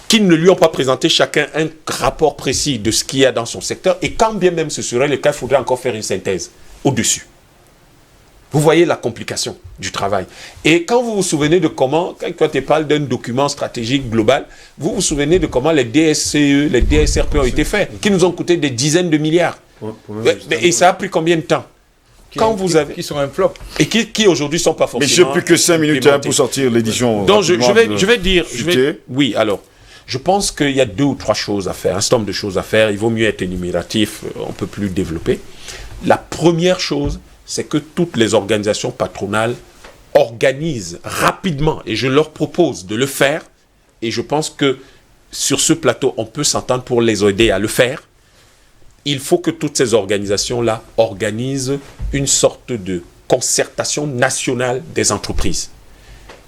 Speaker 4: qui ne lui ont pas présenté chacun un rapport précis de ce qu'il y a dans son secteur, et quand bien même ce serait le cas, il faudrait encore faire une synthèse au-dessus. Vous voyez la complication du travail. Et quand vous vous souvenez de comment, quand tu parles d'un document stratégique global, vous vous souvenez de comment les DSCE, les DSRP ont été faits, qui nous ont coûté des dizaines de milliards. Et ça a pris combien de temps?
Speaker 5: Qui sont un flop.
Speaker 4: Et qui aujourd'hui ne sont pas forcément...
Speaker 1: Mais je n'ai plus que 5 minutes pour sortir l'édition.
Speaker 4: Donc je vais dire... Oui, alors... Je pense qu'il y a 2 ou 3 choses à faire, un certain nombre de choses à faire. Il vaut mieux être énumératif, on ne peut plus développer. La première chose, c'est que toutes les organisations patronales organisent rapidement, et je leur propose de le faire, et je pense que sur ce plateau, on peut s'entendre pour les aider à le faire, il faut que toutes ces organisations-là organisent une sorte de concertation nationale des entreprises.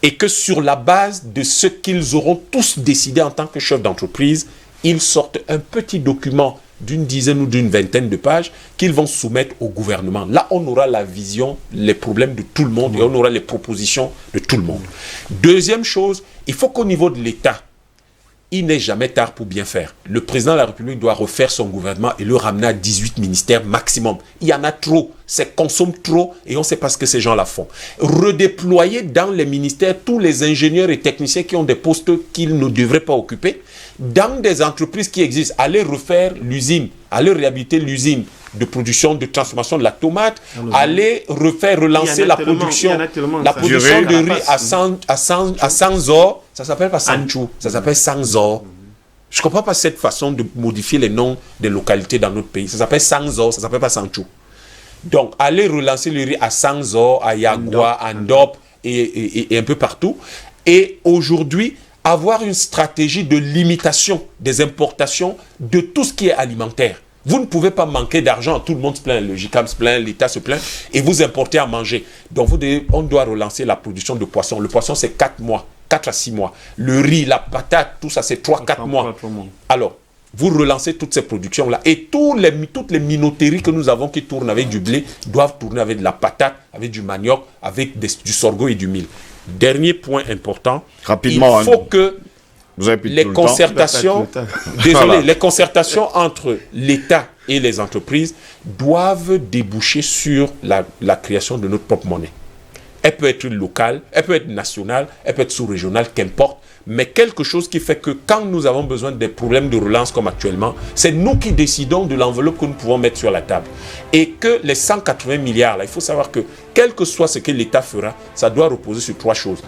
Speaker 4: Et que sur la base de ce qu'ils auront tous décidé en tant que chefs d'entreprise, ils sortent un petit document d'une dizaine ou d'une vingtaine de pages qu'ils vont soumettre au gouvernement. Là, on aura la vision, les problèmes de tout le monde et on aura les propositions de tout le monde. Deuxième chose, il faut qu'au niveau de l'État, il n'est jamais tard pour bien faire. Le président de la République doit refaire son gouvernement et le ramener à 18 ministères maximum. Il y en a trop, ça consomme trop et on ne sait pas ce que ces gens-là font. Redéployer dans les ministères tous les ingénieurs et techniciens qui ont des postes qu'ils ne devraient pas occuper. Dans des entreprises qui existent, aller refaire l'usine, aller réhabiliter l'usine de production, de transformation de la tomate, aller relancer la production de riz à 100 or, ça s'appelle pas Sanchou, ça s'appelle 100 or. Je ne comprends pas cette façon de modifier les noms des localités dans notre pays. Ça s'appelle 100 or, ça s'appelle pas Sanchou. Donc, aller relancer le riz à 100 or, à Yagua, à Ndop et un peu partout. Et aujourd'hui, avoir une stratégie de limitation des importations de tout ce qui est alimentaire. Vous ne pouvez pas manquer d'argent, tout le monde se plaint, le JICAM se plaint, l'État se plaint, et vous importez à manger. Donc on doit relancer la production de poissons. Le poisson, c'est 4 mois, 4 à 6 mois. Le riz, la patate, tout ça, c'est 3-4 mois. Alors, vous relancez toutes ces productions-là, et toutes les minoteries que nous avons qui tournent avec du blé, doivent tourner avec de la patate, avec du manioc, avec du sorgho et du mil. Dernier point important, rapidement, il faut que les concertations, les concertations entre l'État et les entreprises doivent déboucher sur la création de notre propre monnaie. Elle peut être locale, elle peut être nationale, elle peut être sous-régionale, qu'importe, mais quelque chose qui fait que quand nous avons besoin des problèmes de relance comme actuellement, c'est nous qui décidons de l'enveloppe que nous pouvons mettre sur la table. Et que les 180 milliards, là, il faut savoir que quel que soit ce que l'État fera, ça doit reposer sur 3 choses.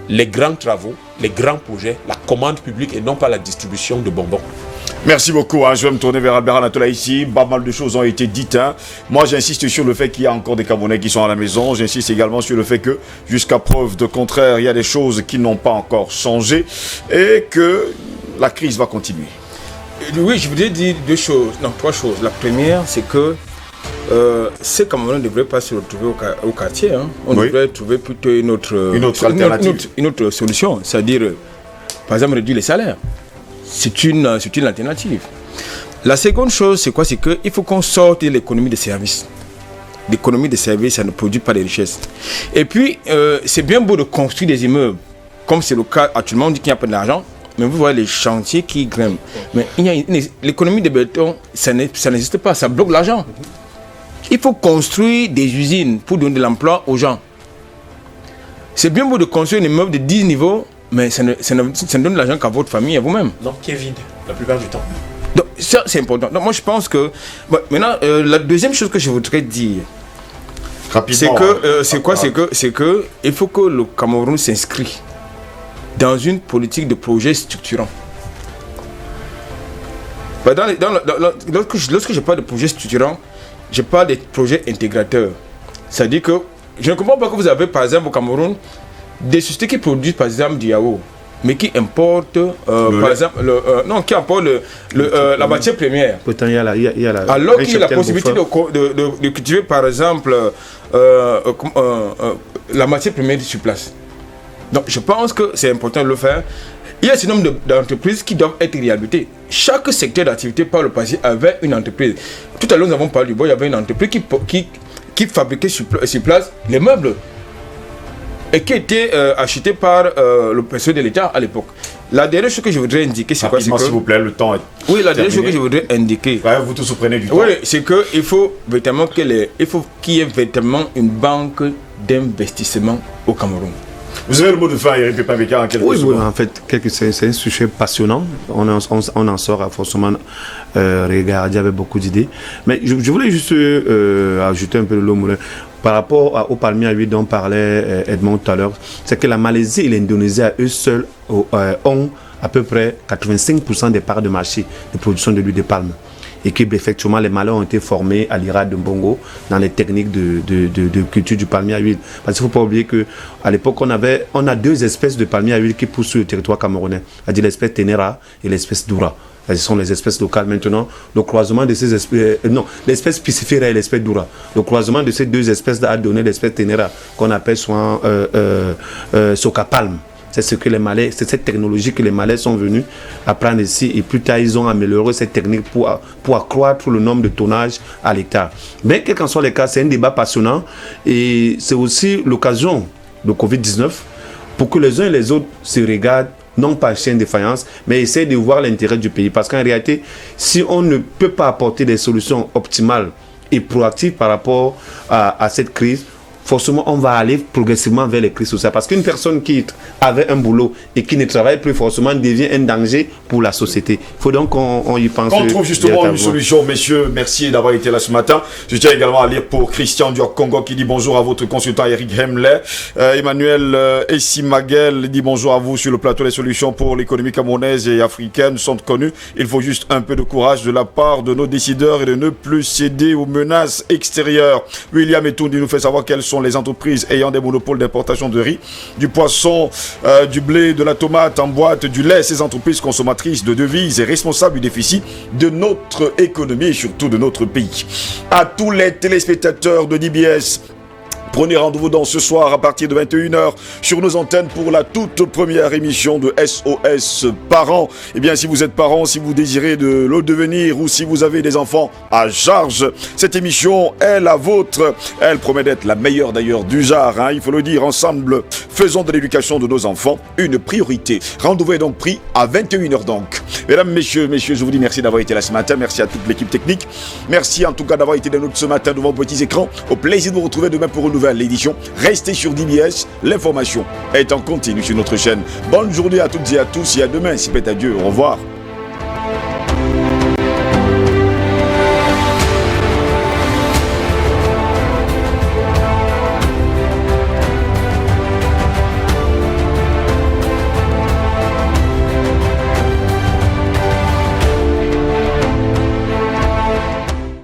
Speaker 4: Les grands travaux, les grands projets, la commande publique et non pas la distribution de bonbons.
Speaker 1: Merci beaucoup. Je vais me tourner vers Albert Anatola ici. Pas mal de choses ont été dites. Moi, j'insiste sur le fait qu'il y a encore des Camerounais qui sont à la maison. J'insiste également sur le fait que, jusqu'à preuve de contraire, il y a des choses qui n'ont pas encore changé et que la crise va continuer.
Speaker 5: Oui, je voudrais dire 3 choses. La première, c'est que ces Camerounais ne devraient pas se retrouver au quartier. On devrait trouver plutôt une autre alternative. Une autre solution. C'est-à-dire, par exemple, réduire les salaires. C'est une alternative. La seconde chose, c'est quoi? C'est qu'il faut qu'on sorte de l'économie des services. L'économie des services, ça ne produit pas de richesse. Et puis, c'est bien beau de construire des immeubles, comme c'est le cas actuellement, on dit qu'il n'y a pas d'argent, mais vous voyez les chantiers qui grimpent. Mais l'économie des béton, ça n'existe pas, ça bloque l'argent. Il faut construire des usines pour donner de l'emploi aux gens. C'est bien beau de construire un immeuble de 10 niveaux, mais ça ne donne l'argent qu'à votre famille et à vous-même.
Speaker 4: Donc, qui est vide la plupart du temps.
Speaker 5: Donc, ça, c'est important. Donc, moi, je pense que... Bon, maintenant, la deuxième chose que je voudrais dire, c'est que il faut que le Cameroun s'inscrit dans une politique de projet structurant. Lorsque je parle de projet structurant, je parle des projets intégrateurs. C'est-à-dire que je ne comprends pas que vous avez, par exemple, au Cameroun, des sociétés qui produisent par exemple du yaourt, mais qui importent la matière première.
Speaker 2: Pourtant, il y a
Speaker 5: alors qu'il y a la possibilité de cultiver par exemple la matière première sur place. Donc je pense que c'est important de le faire. Il y a un certain nombre d'entreprises qui doivent être réhabilitées. Chaque secteur d'activité par le passé avait une entreprise. Tout à l'heure nous avons parlé du bois, il y avait une entreprise qui fabriquait sur place les meubles. Et qui était acheté par le personnel de l'État à l'époque. La dernière chose que je voudrais indiquer, c'est quoi?
Speaker 1: S'il vous plaît, le temps est
Speaker 5: Oui, la dernière chose que je voudrais indiquer...
Speaker 1: Vous tous vous prenez du temps.
Speaker 5: Oui, c'est qu'il faut véritablement qu'il y ait véritablement une banque d'investissement au Cameroun.
Speaker 1: Vous avez le mot de fin, Eric Pepin-Bécard, en quelques secondes.
Speaker 2: Oui, en fait, c'est un sujet passionnant. On en sort forcément regardé avec beaucoup d'idées. Mais je voulais juste ajouter un peu de l'eau moulin. Par rapport au palmier à huile dont parlait Edmond tout à l'heure, c'est que la Malaisie et l'Indonésie à eux seuls ont à peu près 85% des parts de marché de production de l'huile de palme. et que effectivement les Malais ont été formés à l'IRA de Mbongo dans les techniques de culture du palmier à huile. Parce qu'il ne faut pas oublier qu'à l'époque, on a 2 espèces de palmier à huile qui poussent sur le territoire camerounais, c'est-à-dire l'espèce Ténéra et l'espèce Doura. Ce sont les espèces locales maintenant. Le croisement de ces espèces, l'espèce Piscifera et l'espèce Doura. Le croisement de ces 2 espèces a donné l'espèce Ténéra qu'on appelle souvent Soca Palme. C'est ce que les Malais, c'est cette technologie que les Malais sont venus apprendre ici et plus tard ils ont amélioré cette technique pour accroître le nombre de tonnages à l'hectare. Mais quel qu'en soit les cas, c'est un débat passionnant et c'est aussi l'occasion de Covid-19 pour que les uns et les autres se regardent, non pas chien de défaillance, mais essayer de voir l'intérêt du pays. Parce qu'en réalité, si on ne peut pas apporter des solutions optimales et proactives par rapport à cette crise, forcément, on va aller progressivement vers les crises sociales. Parce qu'une personne qui avait un boulot et qui ne travaille plus, forcément, devient un danger pour la société. Il faut donc qu'on y pense.
Speaker 1: On trouve justement une solution, messieurs. Merci d'avoir été là ce matin. Je tiens également à lire pour Christian Dior-Congo qui dit bonjour à votre consultant Eric Hemlet. Emmanuel Essimagel dit bonjour à vous sur le plateau. Les solutions pour l'économie camerounaise et africaine sont connues. Il faut juste un peu de courage de la part de nos décideurs et de ne plus céder aux menaces extérieures. William Etoundi nous fait savoir quelles sont les entreprises ayant des monopoles d'importation de riz, du poisson, du blé, de la tomate en boîte, du lait. Ces entreprises consommatrices de devises et responsables du déficit de notre économie et surtout de notre pays. À tous les téléspectateurs de DBS, prenez rendez-vous dans ce soir à partir de 21h sur nos antennes pour la toute première émission de SOS Parents. Eh bien, si vous êtes parents, si vous désirez de le devenir ou si vous avez des enfants à charge, cette émission est la vôtre. Elle promet d'être la meilleure d'ailleurs du genre, hein, il faut le dire. Ensemble, faisons de l'éducation de nos enfants une priorité. Rendez-vous est donc pris à 21h donc. Mesdames, messieurs, je vous dis merci d'avoir été là ce matin. Merci à toute l'équipe technique. Merci en tout cas d'avoir été des nôtres ce matin devant vos petits écrans. Au plaisir de vous retrouver demain pour une nouvelle édition. Restez sur DBS, l'information est en continu sur notre chaîne. Bonne journée à toutes et à tous et à demain, si peut-être à Dieu. Au revoir.